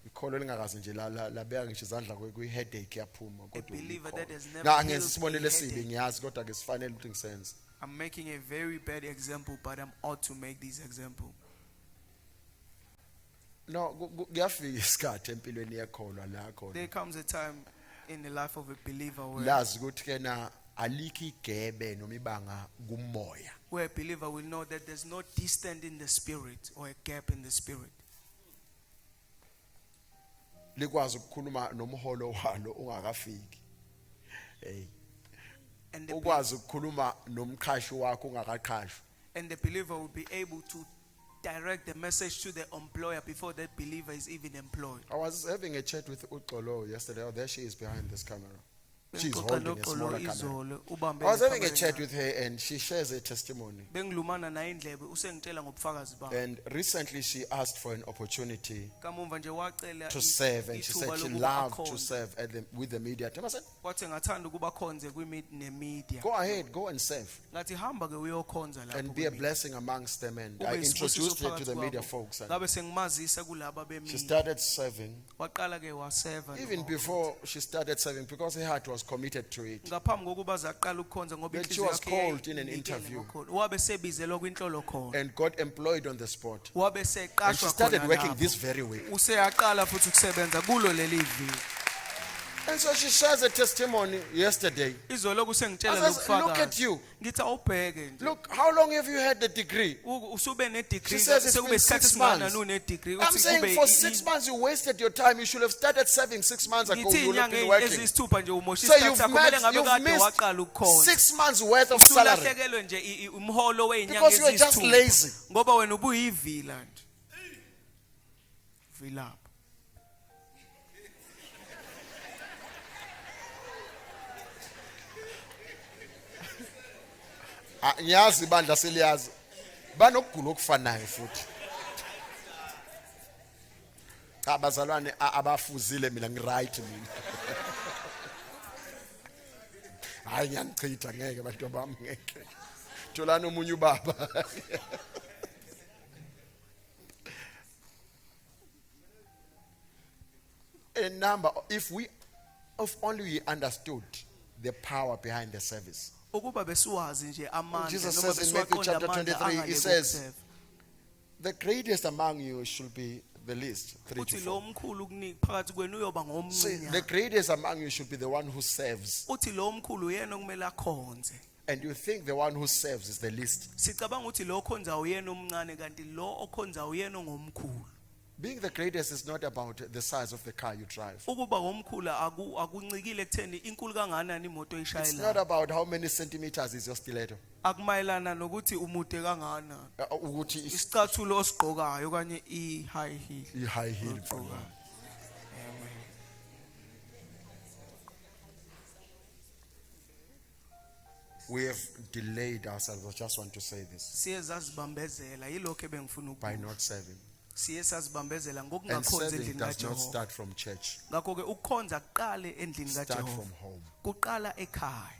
Ikholwa lingakazi nje la beka ngisho izandla kwi headache yaphuma A kodwa. believer that has never Na healed ngenza isibonelo a esibi headache. ngiyazi kodwa ke sifanele ukuthi ngisenze. I'm making a very bad example, but I'm ought to make this example. No, kuyafika isikhathi empilweni yakholwa la khona. There comes a time in the life of a believer Lazi ukuthi kena alikho igebe noma ibanga kumoya. where a believer will know that there's no distance in the spirit or a gap in the spirit. Likwazi ukukhuluma nomholo walo ungakafiki. Hey. And the, Ukwazi ukukhuluma nomqhashi wakho ungakaqhashwa. and the believer will be able to direct the message to the employer before that believer is even employed. I was having a chat with Uxolo yesterday. Oh, there she is behind this camera. She's Bengixoxa holding a noXolo smaller camera. izolo, ubambe I was having a ikhamera chat encane. with her and she shares a testimony. Bengilumana naye indlebe usengitshela ngobufakazi bakhe. And recently she asked for an opportunity Kamumva nje wacela to serve and she ithuba said she lokuba loved to akhonze. serve with the media. I said, Wathi ngathanda ukuba khonze nemedia. go ahead, go and serve Ngathi hamba ke uyokhonza lapho. and be a kwi-media. blessing amongst them. And I Ube yisibusiso introduced her to phakathi the media kwabo. folks. And Ngabe sengimazisa kulabo she bemedia. started serving. Waqala ke waseva. Even before she started serving, because her heart was committed to it. ngaphambi kokuba zaqala ukukhonza ngoba Then she inhliziyo was yakhe called in an inikele interview. ngokholo. Wabe sebizelwa kwinhlolo khona. And got employed on the spot. Wabe And she seqashwa started khona working lapho. this very week. Useyaqala futhi ukusebenza kulo leli viki. And so she shares a testimony yesterday. Izolo kusengitshela I said, look at lokufakaza. you. Ngithi awubheke nje. Look, how long have you had the degree? Usube ne degree. She says it's sekube been isikhathi 6 singana months. nune degree. I'm saying for 6 months you wasted your time. You should have started serving 6 months ago. Ngithi You would have inyanga been working. ezisithupha nje umosha So isikhathi sakho kumele ngabe kade you've waqala missed ukukhonza. 6 months worth of salary. Usulahlekelwe nje umholo weinyanga Because you were just ezisithupha. lazy. Ngoba wena ubuyivila nje. Vila. Ngiyazi ibandla seliyazi. Banokugula okufanayo futhi. Cha bazalwane abafuzile mina ngiright mina. Hayi ngiyanichitha ngeke bantu bami ngeke. Tholani umunye ubaba. A number if only we understood the power behind the service. ukuba besiwazi nje amandla Jesus noma says in Matthew besiwaqonda chapter amandla 23, he angale says, kokuseva. the greatest among you should be the least. 3 to Uthi lo 4. mkhulu phakathi kwenu uyoba See, the ngomncinyane. greatest among you should be the one who serves. Uthi lo mkhulu yena okumele akhonze. And you think the one who serves is the least. Sicabanga ukuthi lo okhonza uyena omncane kanti lo okhonza uyena ngomkhulu. Being the greatest is not about the size of the car you drive. Ukuba ngomkhulu akuncikile ekutheni inkulu kangakanani imoto It's not oyishayelayo. about how many centimeters is your stiletto. Akumayelana nokuthi umude kangakanani. Ukuthi is Isicathulo osigqokayo kanye i-high heel. high heel. We have delayed ourselves. I just want to say this Siye sazibambezela yilokho ebengifuna by ukubuza. not serving. Siye sazibambezela And ngokungakhonza serving endlini does not kaJehova. start from church. Ngakho ke ukukhonza kuqale endlini Start kaJehova. from home Kuqala ekhaya.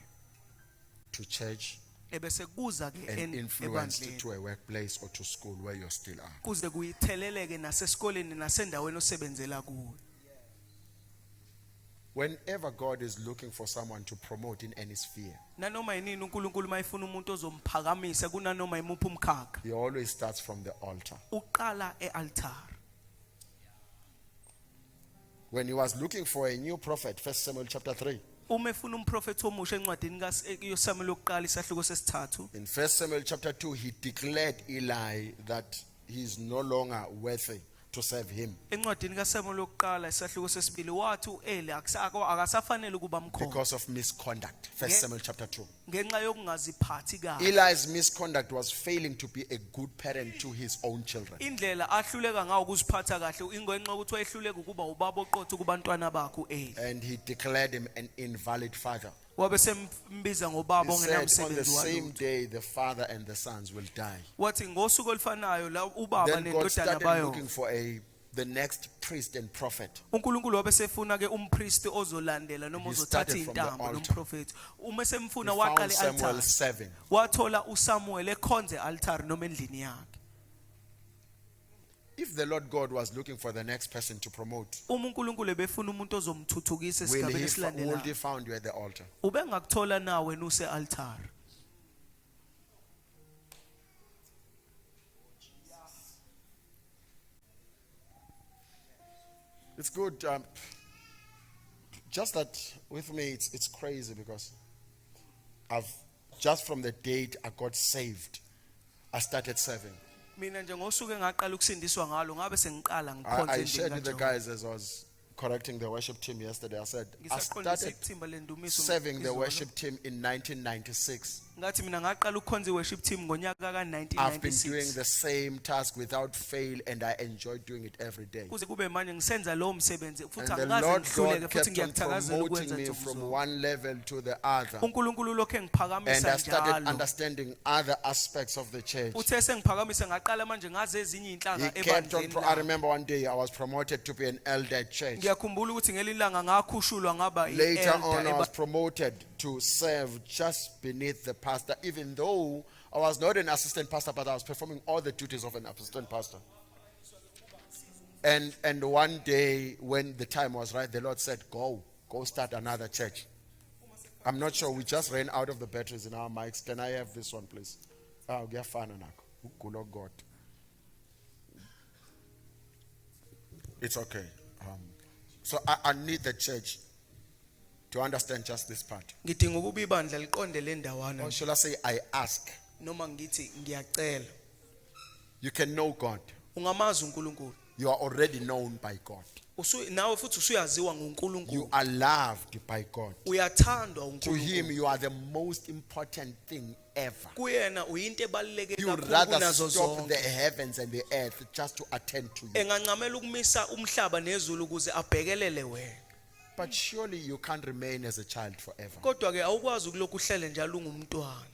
to church Ebese kuza ke and influenced ebandleni. to a workplace or to school where you still are. Kuze kuyitheleleke nasesikoleni nasendaweni osebenzela kuyo. Whenever God is looking for someone to promote in any sphere, Nanoma yinini uNkulunkulu mayifuna umuntu ozomphakamisa kunanoma imuphi umkhakha. He always starts from the altar. Uqala ealtar. When He was looking for a new prophet, 1 Samuel chapter 3, Uma efuna umprofeti omusha encwadini kaSamuel yokuqala isahluko sesithathu. in 1 Samuel chapter 2, he declared Eli that he is no longer worthy to serve him Encwadini kaSamuel yokuqala isahluko sesibili wathi uEli akasafanele ukuba mkhona because of misconduct. 1 Samuel chapter 2. ngenxa yokungaziphathi kahle. Eli's misconduct was failing to be a good parent to his own children. Indlela ahluleka ngayo ukuziphatha kahle ingenxa ukuthi wayehluleka ukuba ubaba oqotho kubantwana bakhe uEli. And he declared him an invalid father. Wabe sembiza ngobaba He said on the ongenamsebenzi same walutho. day the father and the sons will die. Wathi ngosuku olufanayo la ubaba Then God nendodana started bayo. looking for the next priest and prophet. uNkulunkulu wabe sefuna ke umpristi ozolandela noma He ozothatha started from the intambo altar. nomprofeti. Uma He semfuna found waqala Samuel ealtar. 7. Wathola uSamuel ekhonze altar noma endlini yakhe. If the Lord God was looking for the next person to promote, Uma uNkulunkulu ebefuna umuntu ozomthuthukisa would esigabeni he esilandelayo. found you at the altar? Ubengakuthola na wena use altar. It's good. Just that with me, it's crazy because I've just from the date I got saved, I started serving. Mina nje ngosuku engaqala ukusindiswa ngalo ngabe sengiqala I ngikhonze shared endlini with the kaJehova. guys as I was correcting the worship team yesterday. I said I Ngisaqondisa started ithimba lendumiso serving the izolo. worship team in 1996. Ngathi mina ngaqala ukukhonza iworship team ngonyaka I've been doing ka1996. the same task without fail, and I enjoy doing it every day. Kuze kube manje ngisenza lo msebenzi futhi And the angikaze Lord ngihluleke God futhi kept on ngiyakuthakazela promoting ukwenza me nje from umzwa. one level to the other. uNkulunkulu lokho And engiphakamisa I started njalo. understanding other aspects of the church. Uthe sengiphakamisa ngaqala manje ngaze ezinye He inhlanga kept on. ebandleni. I remember one day I was promoted to be an elder at church. Ngiyakhumbula ukuthi ngelilanga ngakhushulwa ngaba Later on, I i-elder. was promoted to serve just beneath the pastor, even though I was not an assistant pastor, but I was performing all the duties of an assistant pastor. And one day, when the time was right, the Lord said, go start another church. I'm not sure. We just ran out of the batteries in our mics. Can I have this one, please? God. It's okay. So I need the church to understand just this part. Ngidinga ukuba ibandla liqonde le ndawana Or shall I say, I ask. noma ngithi ngiyacela. You can know God. Ungamazi uNkulunkulu. You are already known by God. Nawe futhi usuyaziwa You nguNkulunkulu. are loved by God. Uyathandwa To Him, uNkulunkulu. you are the most important thing ever. Kuyena uyinto ebaluleke You kakhulu rather kunazo stop the zonke. heavens and the earth just to attend to you. Engancamela ukumisa umhlaba nezulu ukuze abhekelele wena. But surely you can't remain as a child forever. Kodwa ke awukwazi ukulokhu uhlele njalo ungumntwana.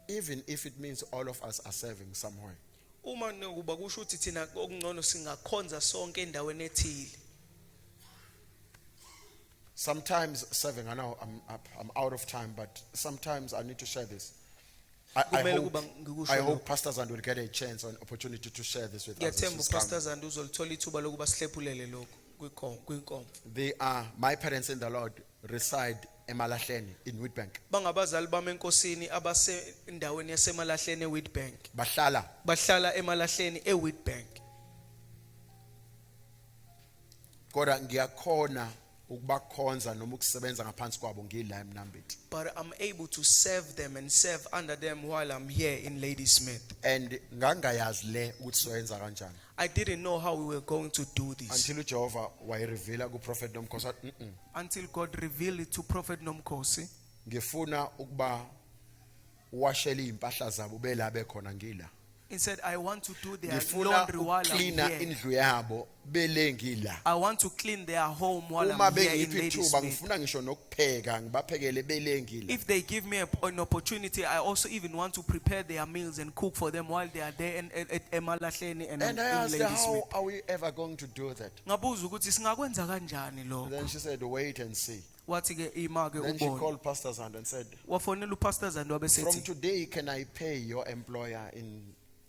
Even if it means all of us are serving somewhere. Uma kuba kusho ukuthi thina okungcono singakhonza sonke endaweni ethile. Sometimes serving, I know I'm out of time, but sometimes I need to share this. I Kumele ukuba hope ngikusho. Pastor Zand will get a chance or an opportunity to share this with us. as Ngiyathemba he's uPastor coming. Zandi uzolithola ithuba lokuba sihlephulele lokho. kwinkomfa. They are my parents in the Lord reside in Malahleni in Witbank. Bangabazali bami enkosini abasendaweni yaseMalahleni eWitbank. Bahlala Bahlala eMalahleni eWitbank. kodwa ngiyakhona ukubakhonza noma ukusebenza ngaphansi kwabo ngila eMnambithi. But I'm able to serve them and serve under them while I'm here in Ladysmith. And ngangayazi le ukuthi soyenza kanjani I didn't know how we were going to do this until uJehova wayireveala kuProphet Nomkhosi wathi until God revealed it to Prophet Nomkhosi. ngifuna ukuba washela impahla zabo bela bekhona ngila. He said, I want to do their Ngifuna laundry while I'm ukucleana here. indlu yabo bele ngila. I want to clean their home while Uma I'm here in bengiphi ithuba Ladysmith. ngifuna ngisho nokupheka ngibaphekele bele ngila. If they give me an opportunity, I also even want to prepare their meals and cook for them while they are there at Emalahleni and And I in asked her, how Ladysmith. are we ever going to do that? Ngabuza ukuthi singakwenza kanjani lokho. Then she said, wait and see. Wathi ke ima ke Then she ubona. called Pastor Zand and said, Wafonela uPastor Zando from abesethi today can I pay your employer in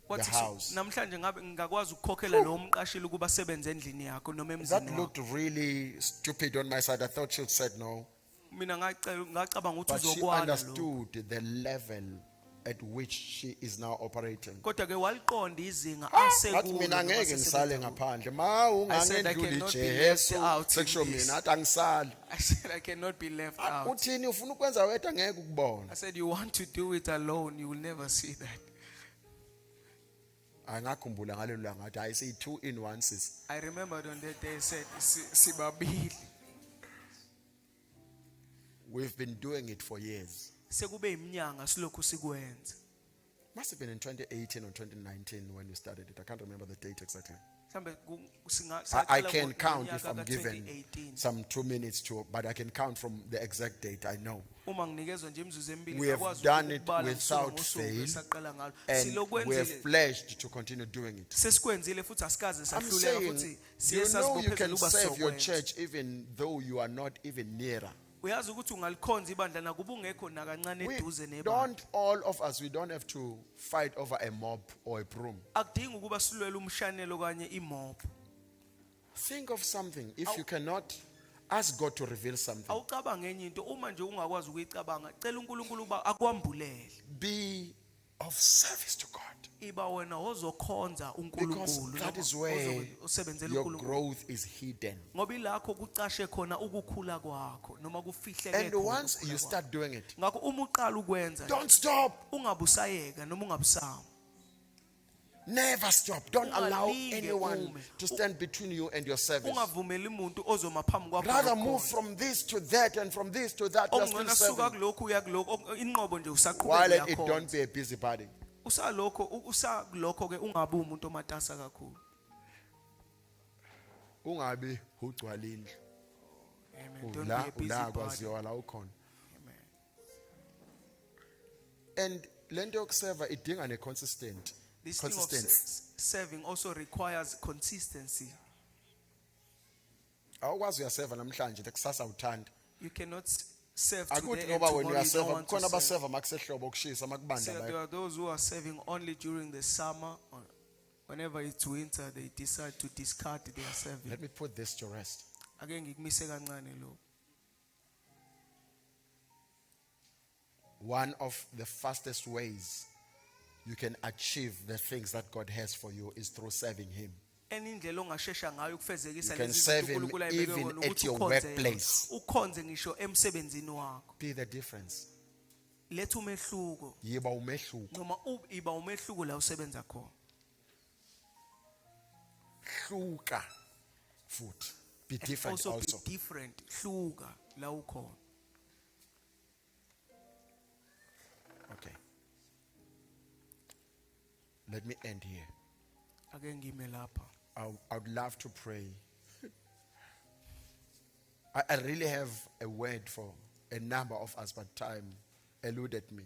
the wathi house? namhlanje ngabe ngakwazi ukukhokhela lo mqashile ukuba sebenze endlini yakho noma That emzini wakho. looked really stupid on my side. I thought she would said no. Mina ngacabanga ukuthi But she uzokwala lo. understood the level at which she is now operating. Kodwa ke waliqonda izinga Ngathi asekulo. mina ngeke ngisale ngaphandle. Ma I said, I ungangendluli cannot be Jesu left out in sekusho this. mina athi angisali. I said I cannot be left out. Uthini ufuna ukwenza wedwa ngeke ukubona. I said you want to do it alone, you will never see that. Angakhumbula ngalelo langa ngathi I say 2 in 1 sis. I remembered on that day I said sibabili. We've been doing it for years. Sekube iminyanga silokhu sikwenza. Must have been in 2018 or 2019 when we started it. I can't remember the date exactly. Mhlambe I can count if I'm given some 2 minutes to, but I can count from the exact date. I know. Uma nginikezwe nje imizuzu emibili We have ngakwazi done it ukubala without ngosuku fail, esaqala ngalo. And we have Silokwenzile pledged to continue doing it. sesikwenzile futhi asikaze I'm sahluleka saying, futhi you siye know you sasibophezela can uba serve your sizokwenza. church even though you are not even nearer. Uyazi ukuthi ungalikhonza ibandla nakuba ungekho nakancane We eduze nebandla. don't, all of us, we don't have to fight over a mob or a broom. Akudingi ukuba silwele umshanelo kanye imob. Think of something. If you cannot, ask God to reveal something. Awucabanga enye into uma nje ungakwazi ukuyicabanga cela uNkulunkulu uba akwambulele. Be of service to God. Iba wena ozokhonza Because uNkulunkulu that is where usebenzela your uNkulunkulu. growth is hidden. Ngoba ilakho kucashe khona ukukhula kwakho noma kufihleke And khona once ukukhula you kwakho. start doing it, Ngakho uma uqala ukwenza don't stop. ungabusayeka noma ungabusama. Never stop. Don't allow Ungalinge anyone ume. to stand between you and your service. Ungavumeli umuntu ozoma phambi kwakho. Rather nokhona. move from this to that and from this to that. You are still Okungcono suka serving. kulokhu uya kulokho inqobo nje While usaqhubeka at it, yakho. don't be a busybody. Usakulokho ke ungabi umuntu omatasa kakhulu. Ungabi ugcwalile. Amen. Don't be La a busy ula body. kwaziwa la ukhona. Amen. And lento yokuserva idinga ne consistent. This thing of Consistency. serving also requires consistency. Awukwazi uyaserva namhlanje kusasa uthanda. You cannot serve Akuthi today and ngoba wena tomorrow you don't uyaserva want kukhona to serve. abaserva makusehlobo kushisa makubanda So there la. are those who are serving only during the summer. Or whenever it's winter, they decide to discard their serving. Let me put this to rest. Ake ngikumise kancane lo. One of the fastest ways you can achieve the things that God has for you is through serving Him. Enye indlela ongashesha ngayo ukufezekisa You can lezi serve zinto him uNkulunkulu ayibeke even kona at ukuthi your ukhonze workplace. yena. Ukhonze ngisho emsebenzini wakho. Be the difference. Letha umehluko Yiba umehluko. noma iba umehluko la usebenza khona. Hluka futhi. Be different Also also. be different. Hluka la ukhona. Okay. Let me end here. Ake ngime lapha. I would love to pray. I really have a word for a number of us, but time eluded me.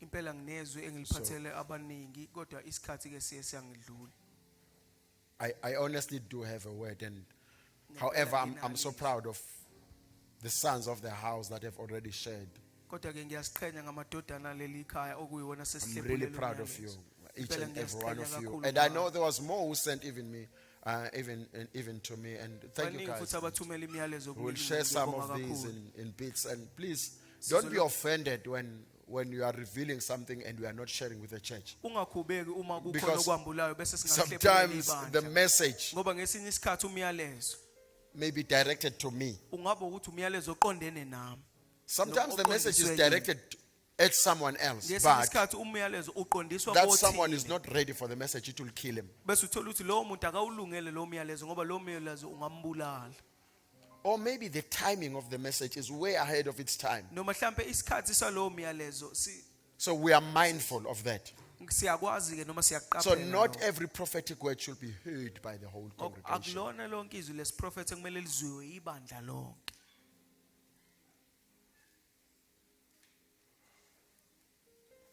Impela nginezwe engiliphathele abaningi kodwa isikhathi ke siye siyangidlula. I honestly do have a word, and however, I'm so proud of the sons of the house that have already shared. Kodwa ke ngiyasiqhenya ngamadodana leli khaya okuyiwona I'm sesihlephulele. really proud of you, each Impela and every one ngiyasiqhenya of you. kakhulu And I ngawe. know there was more who sent even me. even to me. And thank you baningi guys. futhi abathumela imiyalezo We'll kumina, share some ngiyabonga of these kakhulu. in bits. And please don't be offended when you are revealing something and we are not sharing with the church. Ungakhubeki uma kukhona Because okwambulayo bese singahlephelela Sometimes the ibandla. message Ngoba ngesinye isikhathi umyalezo may be directed to me. ungaba ukuthi umyalezo oqondene nami. Sometimes the message is Oqondiswe directed at someone else, Ngesinye but isikhathi umyalezo uqondiswa that someone is kothini. not ready for the message, it will kill him. Bese uthola ukuthi lowo muntu akawulungele lo myalezo ngoba lo myalezo ungambulala. Or maybe the timing of the message is way ahead of its time. Noma mhlambe isikhathi salowo myalezo So we are mindful of that. siyakwazi ke noma So siyaqaphela. not every prophetic word should be heard by the whole congregation. Akulona lonke izwi lesiprophet ekumele lizwiwe ibandla lonke.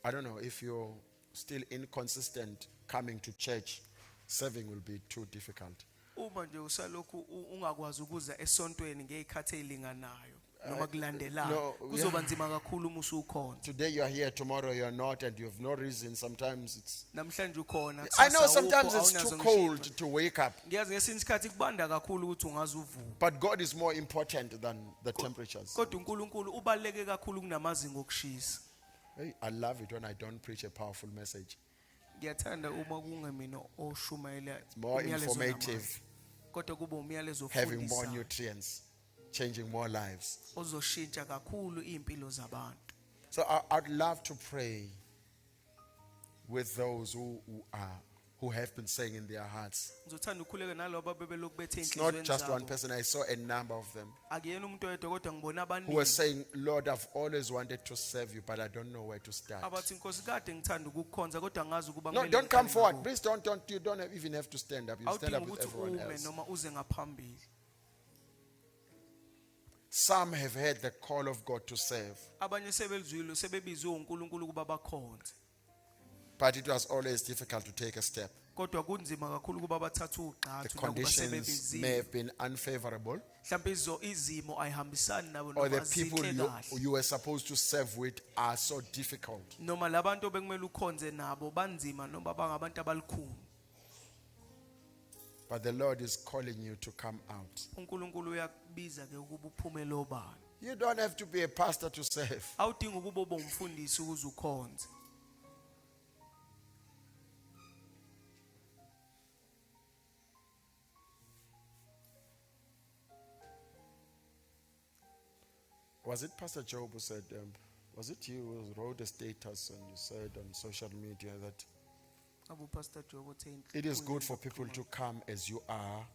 I don't know if you're still inconsistent coming to church, serving will be too difficult. Uma nje usalokhu ungakwazi ukuza esontweni ngezikhathi ezilinganayo noma kulandelayo no, kuzoba nzima kakhulu uma usukhona. Today you are here, tomorrow you are not, and you have no reason. Sometimes it's. Namhlanje ukhona. I know kusasa sometimes awukho, it's awunazo too ngisho cold ima. to wake up, Ngiyazi ngesinye isikhathi kubanda kakhulu ukuthi ungaze uvuke. but God is more important than the temperatures. Kodwa uNkulunkulu ubaleke kakhulu kunamazinga okushisa. Hey, I love it when I don't preach a powerful message. Ngiyathanda uma kungemina oshumayela More umyalezo namandla. informative, Kodwa kuba umyalezo having more ofundisa nutrients, changing more lives. ozoshintsha kakhulu impilo zabantu. So I'd love to pray with those who have been saying in their hearts. Ngizothanda ukhuleke nalabo abebelokhu bethe It's not enhlizweni just one zabo. person. I saw a number of them Akuyena umuntu oyedwa kodwa ngibona who were abaningi saying, Lord, I've always wanted to serve you, but I don't know where to start. abathi Nkosi kade ngithanda ukukukhonza kodwa ngazi ukuba No, kumele don't come ngiqale forward. ngakuphi. Please don't. You don't even have to stand up. You stand Awudingi up with ukuthi everyone ume else. noma uze ngaphambili. Some have heard the call of God to serve, Abanye sebelizwile sebebizwe uNkulunkulu ukuba bakhonze. but it was always difficult to take a step. Kodwa kunzima kakhulu ukuba bathathe The ugqathu nakuba conditions may sebebiziwe. have been unfavorable, Mhlawumbe izimo ayihambisani nabo or the noma people zinhle kahle. you were supposed to serve with are so difficult. Noma labantu bekumele ukhonze nabo banzima noma bangabantu abalukhuni. But the Lord is calling you to come out. uNkulunkulu uyakubiza ke ukuba uphumele obani. You don't have to be a pastor to serve. Awudingi ukuba ube umfundisi ukuze ukhonze. Was it Pastor Job who said, was it you who wrote a status and you said on social media that Abu Pastor Job uthe it is good for people to come as you are,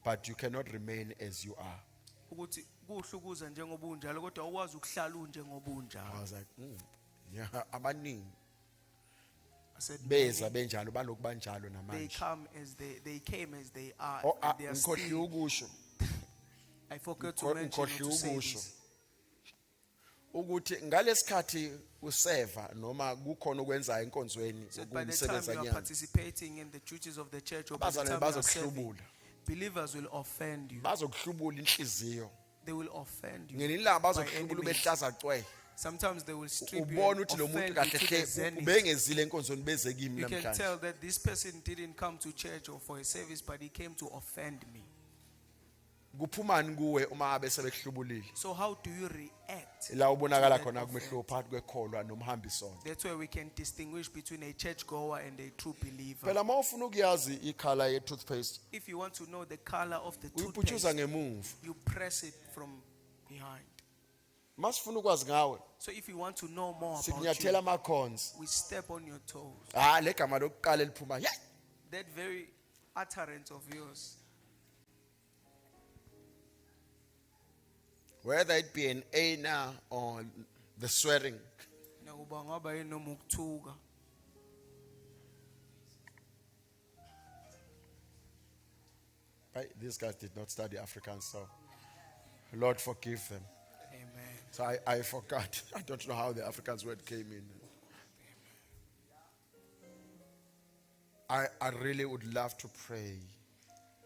but you cannot remain as you are? ukuthi kuhle ukuza njengoba unjalo kodwa awukwazi ukuhlala unjengoba I unjalo. was like, yeah, abaningi I said beza benjalo baloku banjalo they namanje. come as they came as they are. Oh, and they are ngikhohliwe still. ukusho I forgot to mention or to ngikhohliwe say ukusho this. ukuthi ngalesikhathi useva noma kukhona okwenzayo enkonzweni Said by the time ukumsebenza you are nyanga, participating in the duties of the church or by the abazalwane time you are serving, bazokuhlubula, believers will offend you. bazokuhlubula inhliziyo. They will offend you. Ngelinye ilanga by bazokuhlubula enemies. ubehlaza cwe. Sometimes they will strip you Ubona and ukuthi lo muntu offend you kahle to the hle zenith. ubengezile enkonzweni beze kimi You can namhlanje. tell that this person didn't come to church or for a service, but he came to offend me. Kuphumani kuwe uma abe sebekuhlubulile? So how do you react? La ubonakala to khona that kumehluko phakathi kwekholwa nomhambi sonke. That's where we can distinguish between a churchgoer and a true believer. Phela mawufuna ukuyazi ikhala ye toothpaste, If you want to know the color of the uyiphuthuza toothpaste, ngemuva. you press it from behind. Masifuna ukwazi ngawe, So if you want to know more about sikunyathela you, amakhonzi. we step on your toes. Legama lokuqala eliphuma, yeah. That very utterance of yours, Whether it be an A now or the swearing. nakuba ngaba yini noma ukuthuka. Right? These guys did not study Afrikaans, so Lord forgive them. Amen. So I forgot. I don't know how the Afrikaans word came in. I really would love to pray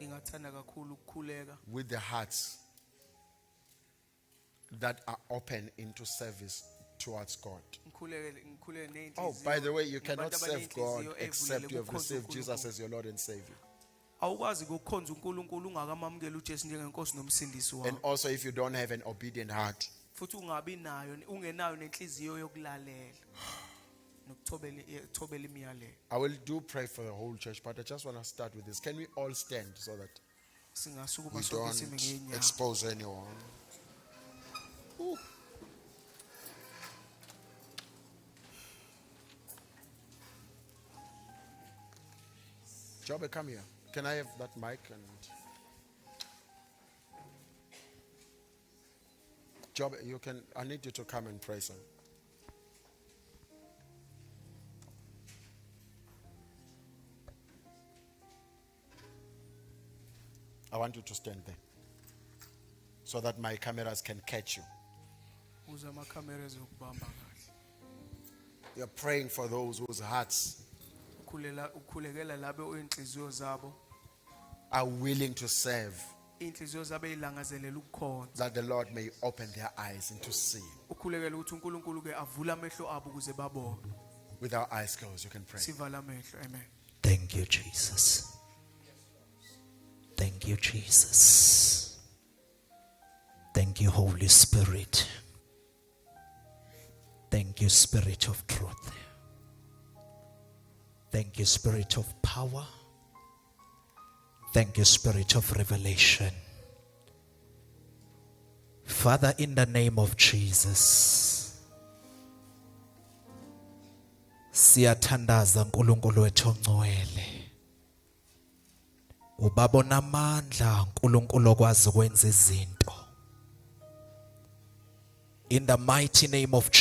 Ngingathanda kakhulu ukukhuleka with the hearts that are open into service towards God. ngikhuleke Oh, ney'nhliziyo. by the way, you Nabantu cannot serve God abaney'nhliziyo except evulele you have ukukhonza received Jesus uNkulunkulu. as your Lord and Savior. awukwazi ukukhonza uNkulunkulu ungakamamukela uJesu njengenkosi nomsindisi And wakho. also if you don't have an obedient heart. Futhi ungabi nayo ungenayo nenhliziyo yokulalela nokuthobela imiyalelo. I will do pray for the whole church, but I just want to start with this. Can we all stand so that Singasukuma we sonke sime don't ngeenyawo. expose anyone? Ooh. Jobe, come here. Can I have that mic? And Jobe, you can. I need you to come and pray, son. I want you to stand there so that my cameras can catch you. Uze amakhamera ezokubamba kahle. You're praying for those whose hearts Ukhulekela labo inhliziyo zabo. are willing to serve, Inhliziyo zabo ezilangazelela ukukhonza. that the Lord may open their eyes into seeing. Ukhulekela ukuthi uNkulunkulu ke avule amehlo abo ukuze babone. With our eyes closed, you can pray. Sivala amehlo. Amen. Thank you, Jesus. Thank you, Jesus. Thank you, Holy Spirit. Thank you, Spirit of truth. Thank you, Spirit of power. Thank you, Spirit of revelation. Father, in the name of Jesus, siyathandaza uNkulunkulu wethu ongcwele. Ubabona amandla uNkulunkulu okwazi ukwenza izinto. In the mighty name of